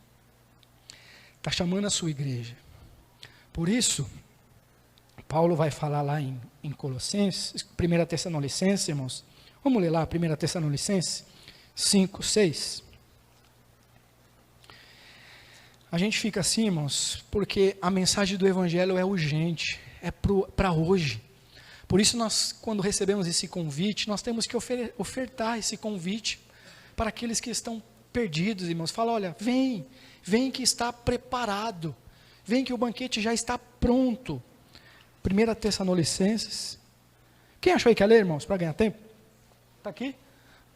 está chamando a sua igreja. Por isso, Paulo vai falar lá em Colossenses, 1 Tessalonicenses, irmãos. Vamos ler lá 1 Tessalonicenses 5, 6. A gente fica assim, irmãos, porque a mensagem do evangelho é urgente, é para hoje. Por isso nós, quando recebemos esse convite, nós temos que ofertar esse convite para aqueles que estão perdidos, irmãos. Fala, olha, vem que está preparado, vem que o banquete já está pronto. 1 Tessalonicenses. Quem achou aí que ia ler, irmãos, para ganhar tempo? Está aqui?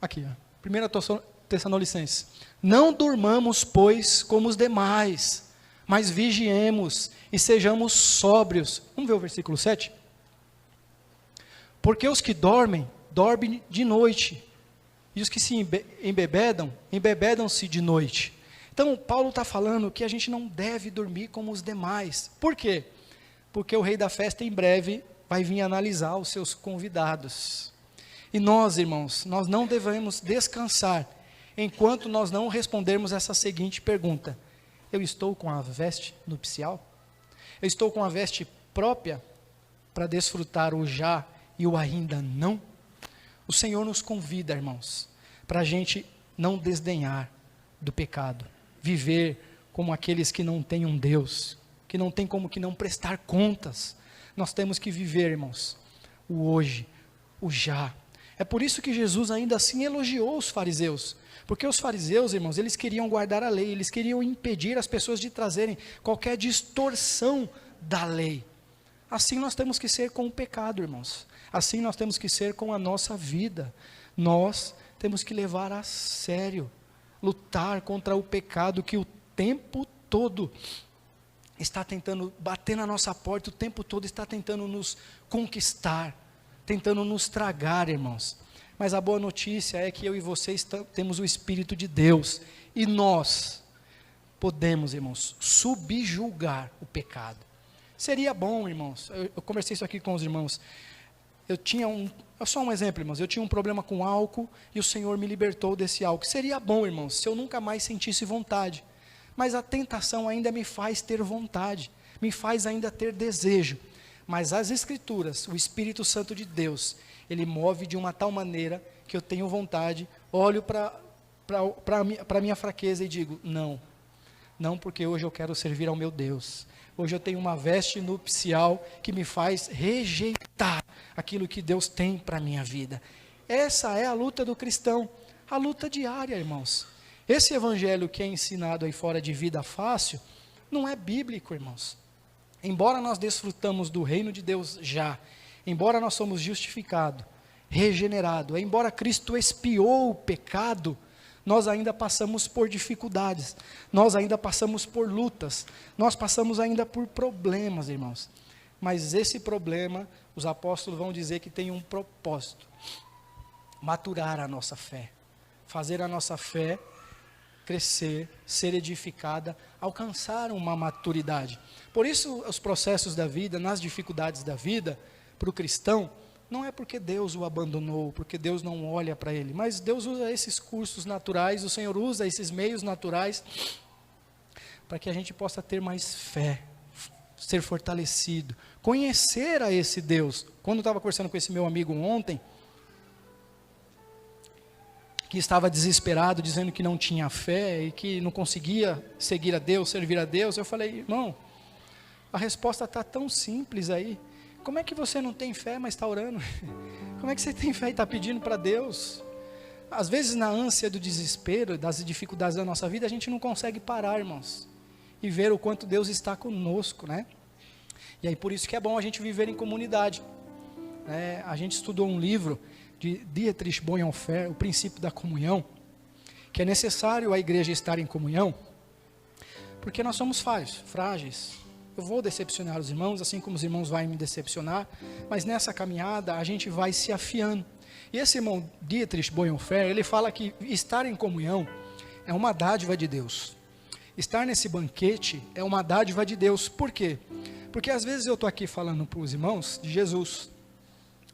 Aqui, ó. 1 Tessalonicenses. Não durmamos, pois, como os demais, mas vigiemos e sejamos sóbrios. Vamos ver o versículo 7? Porque os que dormem, dormem de noite, e os que se embebedam, embebedam-se de noite. Então, Paulo está falando que a gente não deve dormir como os demais. Por quê? Porque o rei da festa em breve vai vir analisar os seus convidados. E nós, irmãos, nós não devemos descansar enquanto nós não respondermos essa seguinte pergunta: eu estou com a veste nupcial? Eu estou com a veste própria para desfrutar o já e o ainda não? O Senhor nos convida, irmãos, para a gente não desdenhar do pecado, viver como aqueles que não têm um Deus, que não tem como que não prestar contas. Nós temos que viver, irmãos, o hoje, o já. É por isso que Jesus ainda assim elogiou os fariseus, porque os fariseus, irmãos, eles queriam guardar a lei, eles queriam impedir as pessoas de trazerem qualquer distorção da lei. Assim nós temos que ser com o pecado, irmãos. Assim nós temos que ser com a nossa vida. Nós temos que levar a sério, lutar contra o pecado que o tempo todo está tentando bater na nossa porta, o tempo todo está tentando nos conquistar, tentando nos tragar, irmãos. Mas a boa notícia é que eu e vocês temos o Espírito de Deus, e nós podemos, irmãos, subjugar o pecado. Seria bom, irmãos, eu conversei isso aqui com os irmãos, só um exemplo, irmãos, eu tinha um problema com álcool, e o Senhor me libertou desse álcool. Seria bom, irmãos, se eu nunca mais sentisse vontade, mas a tentação ainda me faz ter vontade, me faz ainda ter desejo. Mas as Escrituras, o Espírito Santo de Deus, ele move de uma tal maneira que eu tenho vontade, olho para a minha fraqueza e digo, não, porque hoje eu quero servir ao meu Deus. Hoje eu tenho uma veste nupcial que me faz rejeitar aquilo que Deus tem para a minha vida. Essa é a luta do cristão, a luta diária, irmãos. Esse evangelho que é ensinado aí fora de vida fácil, não é bíblico, irmãos. Embora nós desfrutamos do reino de Deus já, embora nós somos justificados, regenerados, embora Cristo expiou o pecado, nós ainda passamos por dificuldades, nós ainda passamos por lutas, nós passamos ainda por problemas, irmãos. Mas esse problema, os apóstolos vão dizer que tem um propósito: maturar a nossa fé, fazer a nossa fé crescer, ser edificada, alcançar uma maturidade. Por isso, os processos da vida, nas dificuldades da vida, para o cristão, não é porque Deus o abandonou, porque Deus não olha para ele, mas Deus usa esses cursos naturais, o Senhor usa esses meios naturais, para que a gente possa ter mais fé, ser fortalecido, conhecer a esse Deus. Quando eu estava conversando com esse meu amigo ontem, que estava desesperado, dizendo que não tinha fé e que não conseguia seguir a Deus, servir a Deus. Eu falei: irmão, a resposta está tão simples aí. Como é que você não tem fé, mas está orando? Como é que você tem fé e está pedindo para Deus? Às vezes, na ânsia do desespero, das dificuldades da nossa vida, a gente não consegue parar, irmãos, e ver o quanto Deus está conosco, né? E aí, por isso que é bom a gente viver em comunidade. A gente estudou um livro de Dietrich Bonhoeffer, O Princípio da Comunhão, que é necessário a igreja estar em comunhão, porque nós somos falhos, frágeis. Eu vou decepcionar os irmãos, assim como os irmãos vão me decepcionar, mas nessa caminhada a gente vai se afiando. E esse irmão Dietrich Bonhoeffer, ele fala que estar em comunhão é uma dádiva de Deus. Estar nesse banquete é uma dádiva de Deus. Por quê? Porque às vezes eu estou aqui falando para os irmãos de Jesus,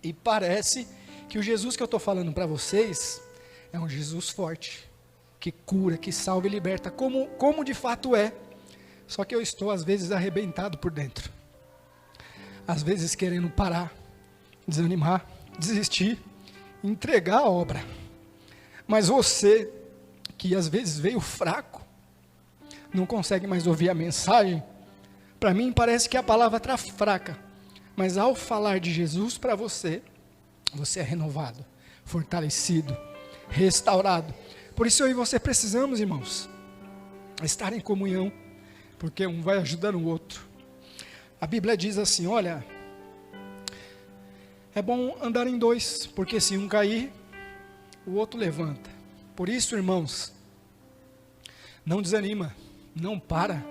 e parece que o Jesus que eu estou falando para vocês é um Jesus forte, que cura, que salva e liberta, como de fato é. Só que eu estou às vezes arrebentado por dentro, às vezes querendo parar, desanimar, desistir, entregar a obra. Mas você, que às vezes veio fraco, não consegue mais ouvir a mensagem. Para mim parece que a palavra está fraca, mas ao falar de Jesus para você, você é renovado, fortalecido, restaurado. Por isso eu e você precisamos, irmãos, estar em comunhão, porque um vai ajudando o outro. A Bíblia diz assim: olha, é bom andar em dois, porque se um cair, o outro levanta. Por isso, irmãos, não desanima, não para,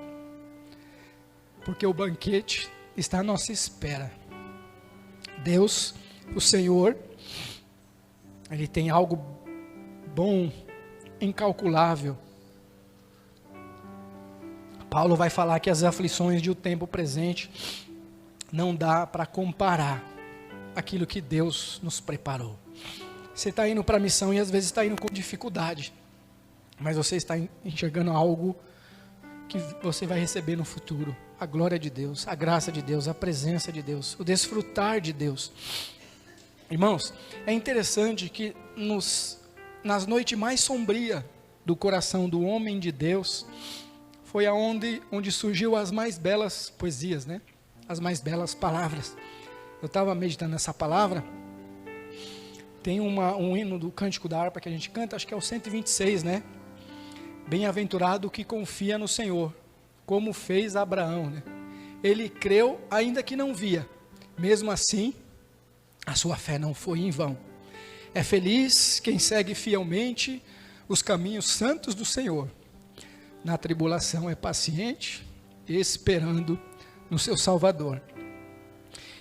porque o banquete está à nossa espera. Deus, o Senhor, Ele tem algo bom, incalculável. Paulo vai falar que as aflições de o tempo presente não dá para comparar aquilo que Deus nos preparou. Você está indo para a missão e às vezes está indo com dificuldade, mas você está enxergando algo que você vai receber no futuro. A glória de Deus, a graça de Deus, a presença de Deus, o desfrutar de Deus. Irmãos, é interessante que nas noites mais sombrias do coração do homem de Deus, foi onde surgiu as mais belas poesias, né? As mais belas palavras. Eu estava meditando nessa palavra. Tem um hino do Cântico da Harpa que a gente canta, acho que é o 126, né? Bem-aventurado o que confia no Senhor, como fez Abraão, né? Ele creu ainda que não via, mesmo assim, a sua fé não foi em vão. É feliz quem segue fielmente os caminhos santos do Senhor. Na tribulação é paciente, esperando no seu Salvador.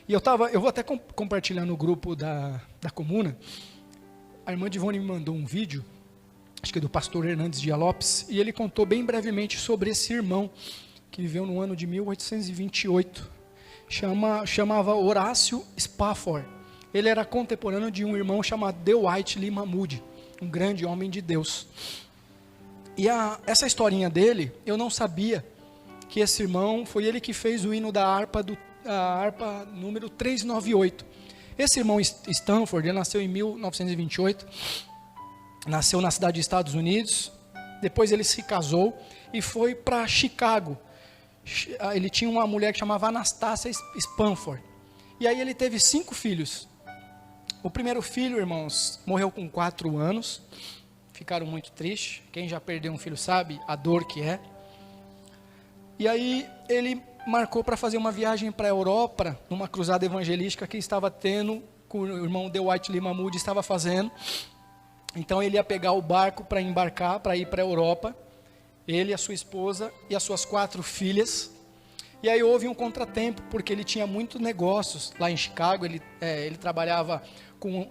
E eu vou até compartilhar no grupo da comuna. A irmã Divone me mandou um vídeo, acho que é do pastor Hernandes Dias Lopes, e ele contou bem brevemente sobre esse irmão, que viveu no ano de 1828, chamava Horácio Spafford. Ele era contemporâneo de um irmão chamado Dwight Lima Moody, um grande homem de Deus. E essa historinha dele, eu não sabia que esse irmão, foi ele que fez o hino da harpa, a harpa número 398. Esse irmão Stanford, ele nasceu em 1928, nasceu na cidade dos Estados Unidos, depois ele se casou e foi para Chicago. Ele tinha uma mulher que chamava Anastasia Spanford, e aí ele teve 5 filhos. O primeiro filho, irmãos, morreu com 4 anos, ficaram muito tristes. Quem já perdeu um filho sabe a dor que é. E aí ele marcou para fazer uma viagem para a Europa, numa cruzada evangelística que estava tendo, que o irmão Dwight Lima Moody estava fazendo. Então ele ia pegar o barco para embarcar, para ir para a Europa, ele, a sua esposa e as suas 4 filhas. E aí houve um contratempo, porque ele tinha muitos negócios lá em Chicago. Ele trabalhava com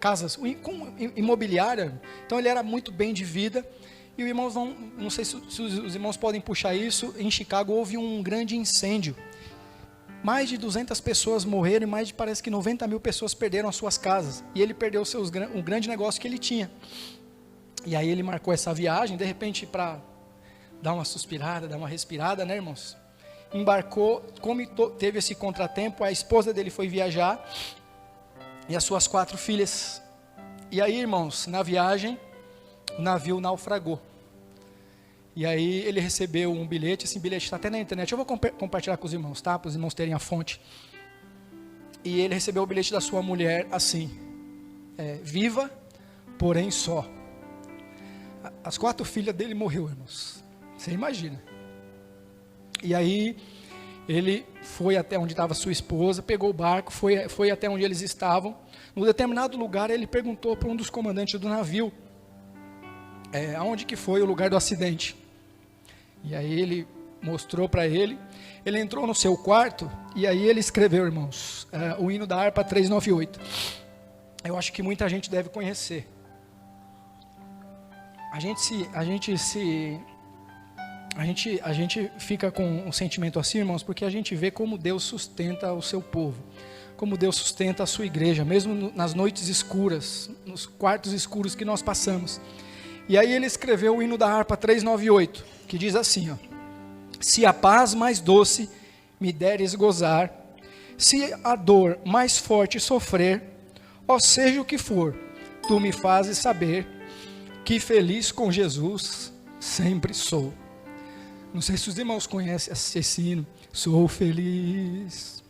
casas, com imobiliária, então ele era muito bem de vida. E os irmãos não sei se os irmãos podem puxar isso, em Chicago houve um grande incêndio. Mais de 200 pessoas morreram e parece que 90 mil pessoas perderam as suas casas. E ele perdeu um grande negócio que ele tinha. E aí ele marcou essa viagem, de repente, para dar uma suspirada, dar uma respirada, né, irmãos? Embarcou, como teve esse contratempo, a esposa dele foi viajar, e as suas 4 filhas E aí, irmãos, na viagem, o navio naufragou. E aí ele recebeu um bilhete, esse bilhete está até na internet, eu vou compartilhar com os irmãos, tá? Para os irmãos terem a fonte. E ele recebeu o bilhete da sua mulher assim, viva, porém só. As 4 filhas dele morreu, irmãos. Você imagina. E aí ele foi até onde estava sua esposa, pegou o barco, foi até onde eles estavam. Num determinado lugar ele perguntou para um dos comandantes do navio, aonde que foi o lugar do acidente. E aí ele mostrou para ele, ele entrou no seu quarto, e aí ele escreveu, irmãos, o hino da harpa 398. Eu acho que muita gente deve conhecer. A gente fica com um sentimento assim, irmãos, porque a gente vê como Deus sustenta o seu povo, como Deus sustenta a sua igreja, mesmo nas noites escuras, nos quartos escuros que nós passamos. E aí ele escreveu o hino da harpa 398, que diz assim, ó: se a paz mais doce me deres gozar, se a dor mais forte sofrer, ó seja o que for, tu me fazes saber que feliz com Jesus sempre sou. Não sei se os irmãos conhecem esse hino. Sou feliz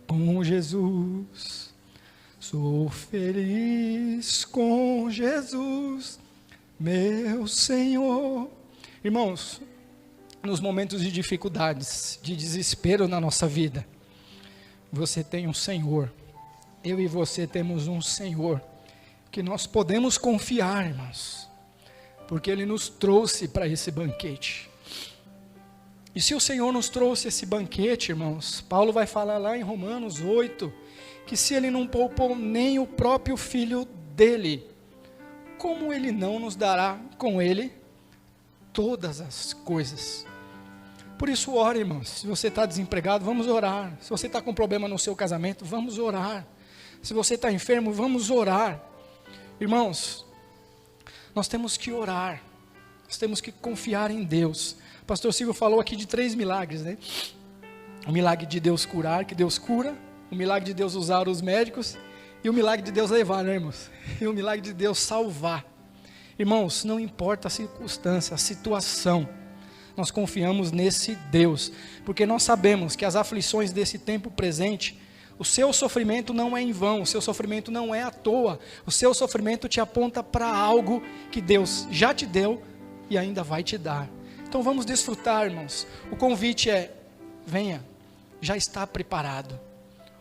com Jesus, sou feliz com Jesus, meu Senhor. Irmãos, nos momentos de dificuldades, de desespero na nossa vida, você tem um Senhor, eu e você temos um Senhor, que nós podemos confiar, irmãos, porque Ele nos trouxe para esse banquete. E se o Senhor nos trouxe esse banquete, irmãos, Paulo vai falar lá em Romanos 8, que se Ele não poupou nem o próprio Filho dEle, como Ele não nos dará com Ele todas as coisas? Por isso ore, irmãos. Se você está desempregado, vamos orar. Se você está com problema no seu casamento, vamos orar. Se você está enfermo, vamos orar. Irmãos, nós temos que orar, nós temos que confiar em Deus. O pastor Silvio falou aqui de 3 milagres, né? O milagre de Deus curar, que Deus cura, o milagre de Deus usar os médicos, e o milagre de Deus levar, né, irmãos? E o milagre de Deus salvar. Irmãos, não importa a circunstância, a situação, nós confiamos nesse Deus, porque nós sabemos que as aflições desse tempo presente, o seu sofrimento não é em vão, o seu sofrimento não é à toa, o seu sofrimento te aponta para algo que Deus já te deu e ainda vai te dar. Então vamos desfrutar, irmãos. O convite é: venha, já está preparado.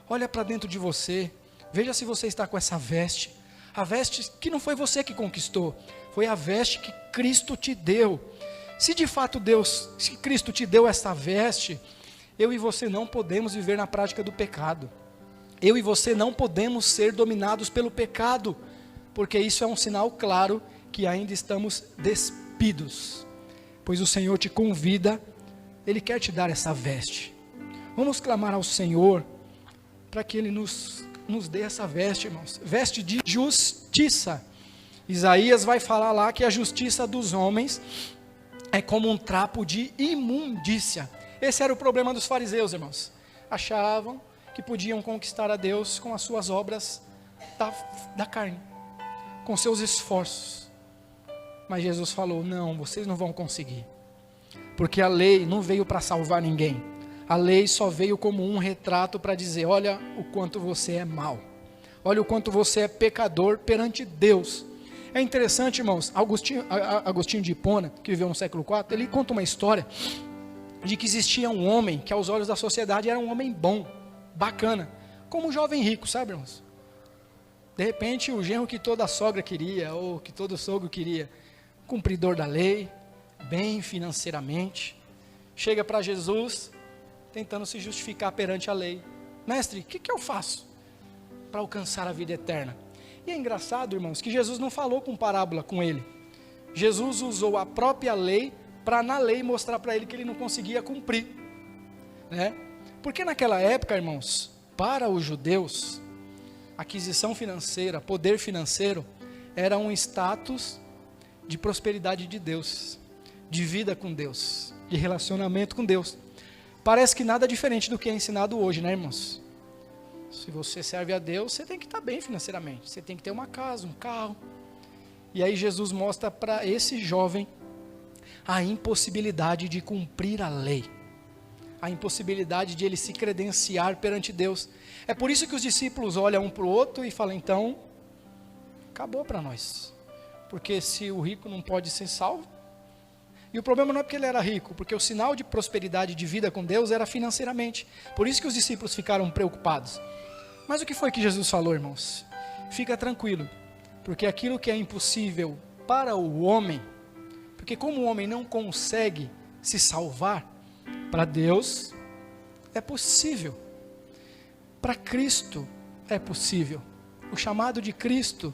Olha para dentro de você, veja se você está com essa veste, a veste que não foi você que conquistou, foi a veste que Cristo te deu. Se de fato se Cristo te deu essa veste, eu e você não podemos viver na prática do pecado. Eu e você não podemos ser dominados pelo pecado, porque isso é um sinal claro que ainda estamos despidos. Pois o Senhor te convida, Ele quer te dar essa veste. Vamos clamar ao Senhor para que Ele nos dê essa veste, irmãos. Veste de justiça. Isaías vai falar lá que a justiça dos homens é como um trapo de imundícia. Esse era o problema dos fariseus, irmãos. Achavam que podiam conquistar a Deus com as suas obras da carne, com seus esforços. Mas Jesus falou: não, vocês não vão conseguir, porque a lei não veio para salvar ninguém. A lei só veio como um retrato para dizer: olha o quanto você é mau, olha o quanto você é pecador perante Deus. É interessante, irmãos, Agostinho de Hipona, que viveu no século IV, ele conta uma história de que existia um homem que aos olhos da sociedade era um homem bom, bacana, como um jovem rico, sabe, irmãos? De repente o genro que toda sogra queria, ou que todo sogro queria, cumpridor da lei, bem financeiramente, chega para Jesus, tentando se justificar perante a lei. Mestre, o que eu faço para alcançar a vida eterna? E é engraçado, irmãos, que Jesus não falou com parábola com ele. Jesus usou a própria lei para na lei mostrar para ele que ele não conseguia cumprir, né? Porque naquela época, irmãos, para os judeus, aquisição financeira, poder financeiro, era um status de prosperidade de Deus, de vida com Deus, de relacionamento com Deus. Parece que nada diferente do que é ensinado hoje, né, irmãos? Se você serve a Deus, você tem que estar bem financeiramente. Você tem que ter uma casa, um carro. E aí Jesus mostra para esse jovem a impossibilidade de cumprir a lei. A impossibilidade de ele se credenciar perante Deus. É por isso que os discípulos olham um para o outro e falam, então, acabou para nós. Porque se o rico não pode ser salvo, e o problema não é porque ele era rico, porque o sinal de prosperidade de vida com Deus era financeiramente. Por isso que os discípulos ficaram preocupados. Mas o que foi que Jesus falou, irmãos? Fica tranquilo, porque aquilo que é impossível para o homem, porque como o homem não consegue se salvar, para Deus é possível. Para Cristo é possível. O chamado de Cristo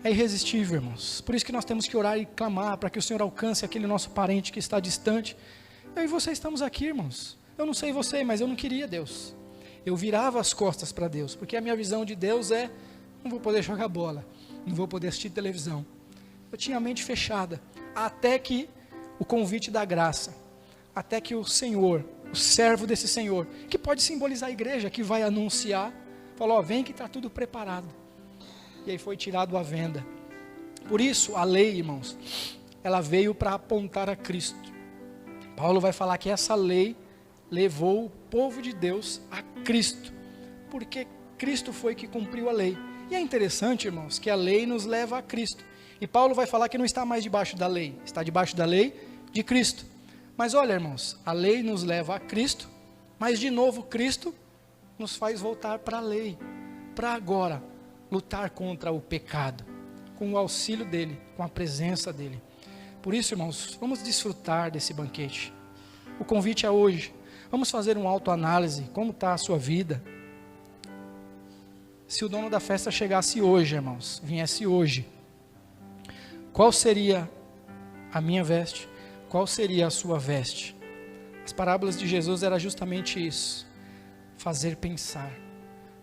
é irresistível, irmãos. Por isso que nós temos que orar e clamar para que o Senhor alcance aquele nosso parente que está distante. Eu e você estamos aqui, irmãos. Eu não sei você, mas eu não queria Deus. Eu virava as costas para Deus, porque a minha visão de Deus é, não vou poder jogar bola, não vou poder assistir televisão. Eu tinha a mente fechada, até que o convite da graça, até que o Senhor, o servo desse Senhor, que pode simbolizar a igreja, que vai anunciar, falou, vem que está tudo preparado. E aí foi tirado à venda. Por isso, a lei, irmãos, ela veio para apontar a Cristo. Paulo vai falar que essa lei levou o povo de Deus a Cristo, porque Cristo foi que cumpriu a lei. E é interessante, irmãos, que a lei nos leva a Cristo. E Paulo vai falar que não está mais debaixo da lei, está debaixo da lei de Cristo. Mas olha, irmãos, a lei nos leva a Cristo, mas de novo Cristo nos faz voltar para a lei, para agora lutar contra o pecado, com o auxílio dele, com a presença dele. Por isso, irmãos, vamos desfrutar desse banquete. O convite é hoje. Vamos fazer uma autoanálise, como está a sua vida. Se o dono da festa chegasse hoje, irmãos, viesse hoje, qual seria a minha veste? Qual seria a sua veste? As parábolas de Jesus era justamente isso, fazer pensar,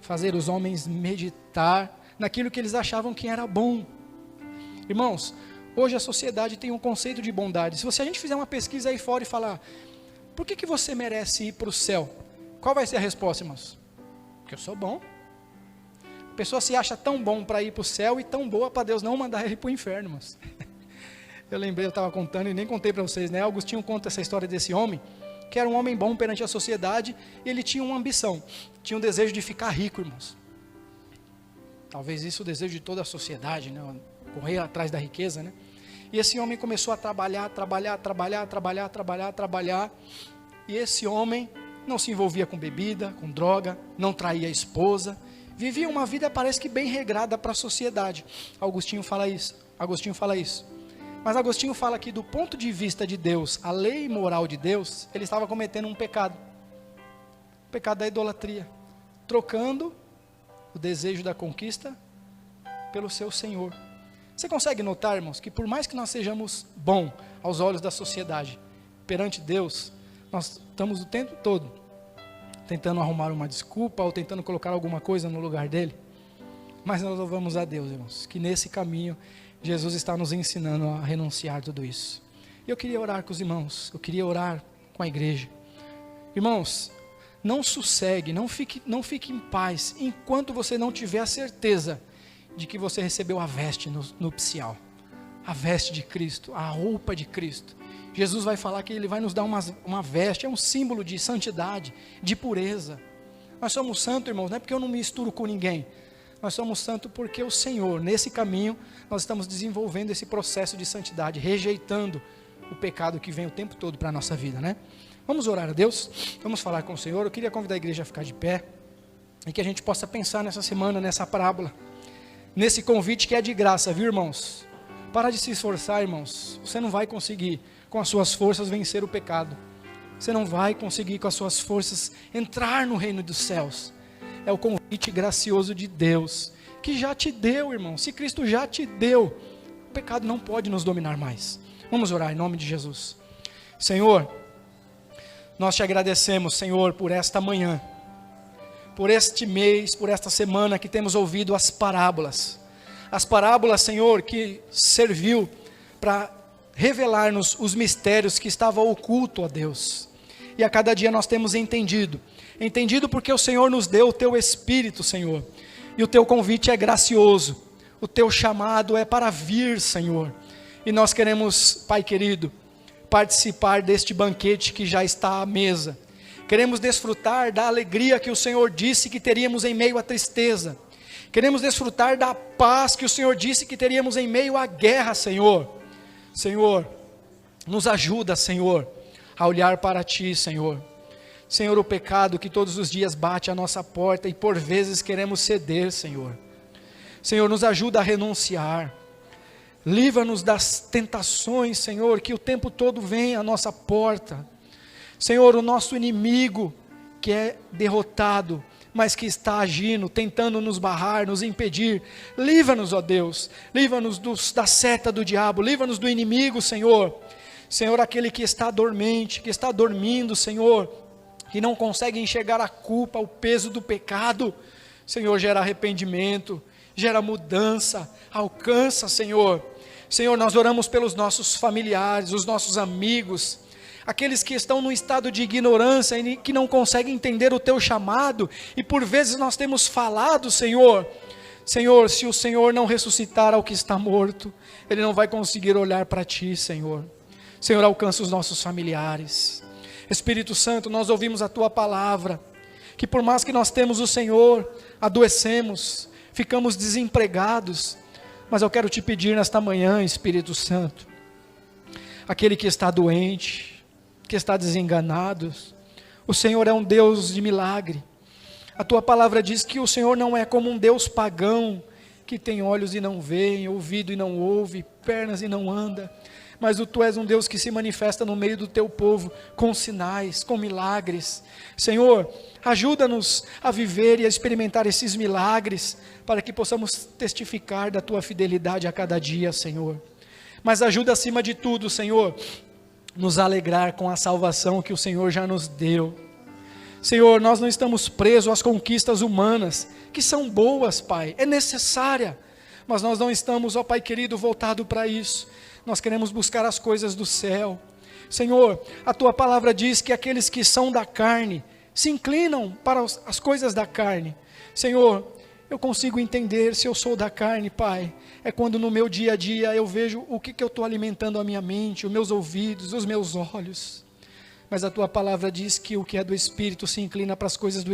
fazer os homens meditar naquilo que eles achavam que era bom. Irmãos, hoje a sociedade tem um conceito de bondade. Se a gente fizer uma pesquisa aí fora e falar, por que você merece ir para o céu? Qual vai ser a resposta, irmãos? Porque eu sou bom. A pessoa se acha tão bom para ir para o céu e tão boa para Deus não mandar ele para o inferno, irmãos. Eu lembrei, eu estava contando e nem contei para vocês, né? Agostinho conta essa história desse homem, que era um homem bom perante a sociedade, e ele tinha uma ambição, tinha um desejo de ficar rico, irmãos. Talvez isso o desejo de toda a sociedade, né? Correr atrás da riqueza, né? E esse homem começou a trabalhar, e esse homem não se envolvia com bebida, com droga, não traía a esposa, vivia uma vida parece que bem regrada para a sociedade. Agostinho fala isso. Mas Agostinho fala que do ponto de vista de Deus, a lei moral de Deus, ele estava cometendo um pecado. O pecado da idolatria. Trocando o desejo da conquista pelo seu Senhor. Você consegue notar, irmãos, que por mais que nós sejamos bons aos olhos da sociedade, perante Deus, nós estamos o tempo todo tentando arrumar uma desculpa ou tentando colocar alguma coisa no lugar dele. Mas nós louvamos a Deus, irmãos, que nesse caminho Jesus está nos ensinando a renunciar a tudo isso. E eu queria orar com os irmãos, eu queria orar com a igreja. Irmãos, não sossegue, não fique em paz, enquanto você não tiver a certeza de que você recebeu a veste nupcial, a veste de Cristo, a roupa de Cristo. Jesus vai falar que Ele vai nos dar uma veste, é um símbolo de santidade, de pureza. Nós somos santos, irmãos, não é porque eu não me misturo com ninguém, nós somos santos porque o Senhor, nesse caminho, nós estamos desenvolvendo esse processo de santidade, rejeitando o pecado que vem o tempo todo para a nossa vida, né? Vamos orar a Deus, vamos falar com o Senhor. Eu queria convidar a igreja a ficar de pé, e que a gente possa pensar nessa semana, nessa parábola, nesse convite que é de graça, viu, irmãos? Para de se esforçar, irmãos, você não vai conseguir com as suas forças vencer o pecado, você não vai conseguir com as suas forças entrar no reino dos céus. É o convite gracioso de Deus, que já te deu, irmão. Se Cristo já te deu, o pecado não pode nos dominar mais. Vamos orar em nome de Jesus. Senhor, nós te agradecemos, Senhor, por esta manhã, por este mês, por esta semana que temos ouvido as parábolas, Senhor, que serviu para revelar-nos os mistérios que estavam ocultos a Deus. E a cada dia nós temos entendido porque o Senhor nos deu o teu Espírito, Senhor. E o teu convite é gracioso, o teu chamado é para vir, Senhor. E nós queremos, Pai querido, participar deste banquete que já está à mesa. Queremos desfrutar da alegria que o Senhor disse que teríamos em meio à tristeza. Queremos desfrutar da paz que o Senhor disse que teríamos em meio à guerra, Senhor. Senhor, nos ajuda, Senhor, a olhar para Ti, Senhor. Senhor, o pecado que todos os dias bate à nossa porta e por vezes queremos ceder, Senhor. Senhor, nos ajuda a renunciar. Livra-nos das tentações, Senhor, que o tempo todo vem à nossa porta. Senhor, o nosso inimigo que é derrotado, mas que está agindo, tentando nos barrar, nos impedir. Livra-nos, ó Deus, livra-nos da seta do diabo, livra-nos do inimigo, Senhor. Senhor, aquele que está dormente, que está dormindo, Senhor, que não consegue enxergar a culpa, o peso do pecado. Senhor, gera arrependimento, gera mudança, alcança, Senhor. Senhor, nós oramos pelos nossos familiares, os nossos amigos, aqueles que estão num estado de ignorância e que não conseguem entender o teu chamado, e por vezes nós temos falado, Senhor, se o Senhor não ressuscitar ao que está morto, ele não vai conseguir olhar para Ti, Senhor. Senhor, alcança os nossos familiares. Espírito Santo, nós ouvimos a Tua palavra, que por mais que nós temos o Senhor, adoecemos, ficamos desempregados, mas eu quero Te pedir nesta manhã, Espírito Santo, aquele que está doente, que está desenganado, o Senhor é um Deus de milagre. A Tua palavra diz que o Senhor não é como um Deus pagão, que tem olhos e não vê, ouvido e não ouve, pernas e não anda, mas Tu és um Deus que se manifesta no meio do Teu povo, com sinais, com milagres. Senhor, ajuda-nos a viver e a experimentar esses milagres, para que possamos testificar da Tua fidelidade a cada dia, Senhor. Mas ajuda acima de tudo, Senhor, nos alegrar com a salvação que o Senhor já nos deu. Senhor, nós não estamos presos às conquistas humanas, que são boas, Pai, é necessária, mas nós não estamos, ó Pai querido, voltado para isso. Nós queremos buscar as coisas do céu. Senhor, a Tua palavra diz que aqueles que são da carne se inclinam para as coisas da carne. Senhor, eu consigo entender se eu sou da carne, Pai, é quando no meu dia a dia eu vejo o que eu estou alimentando a minha mente, os meus ouvidos, os meus olhos. Mas a Tua palavra diz que o que é do Espírito se inclina para as coisas do Espírito.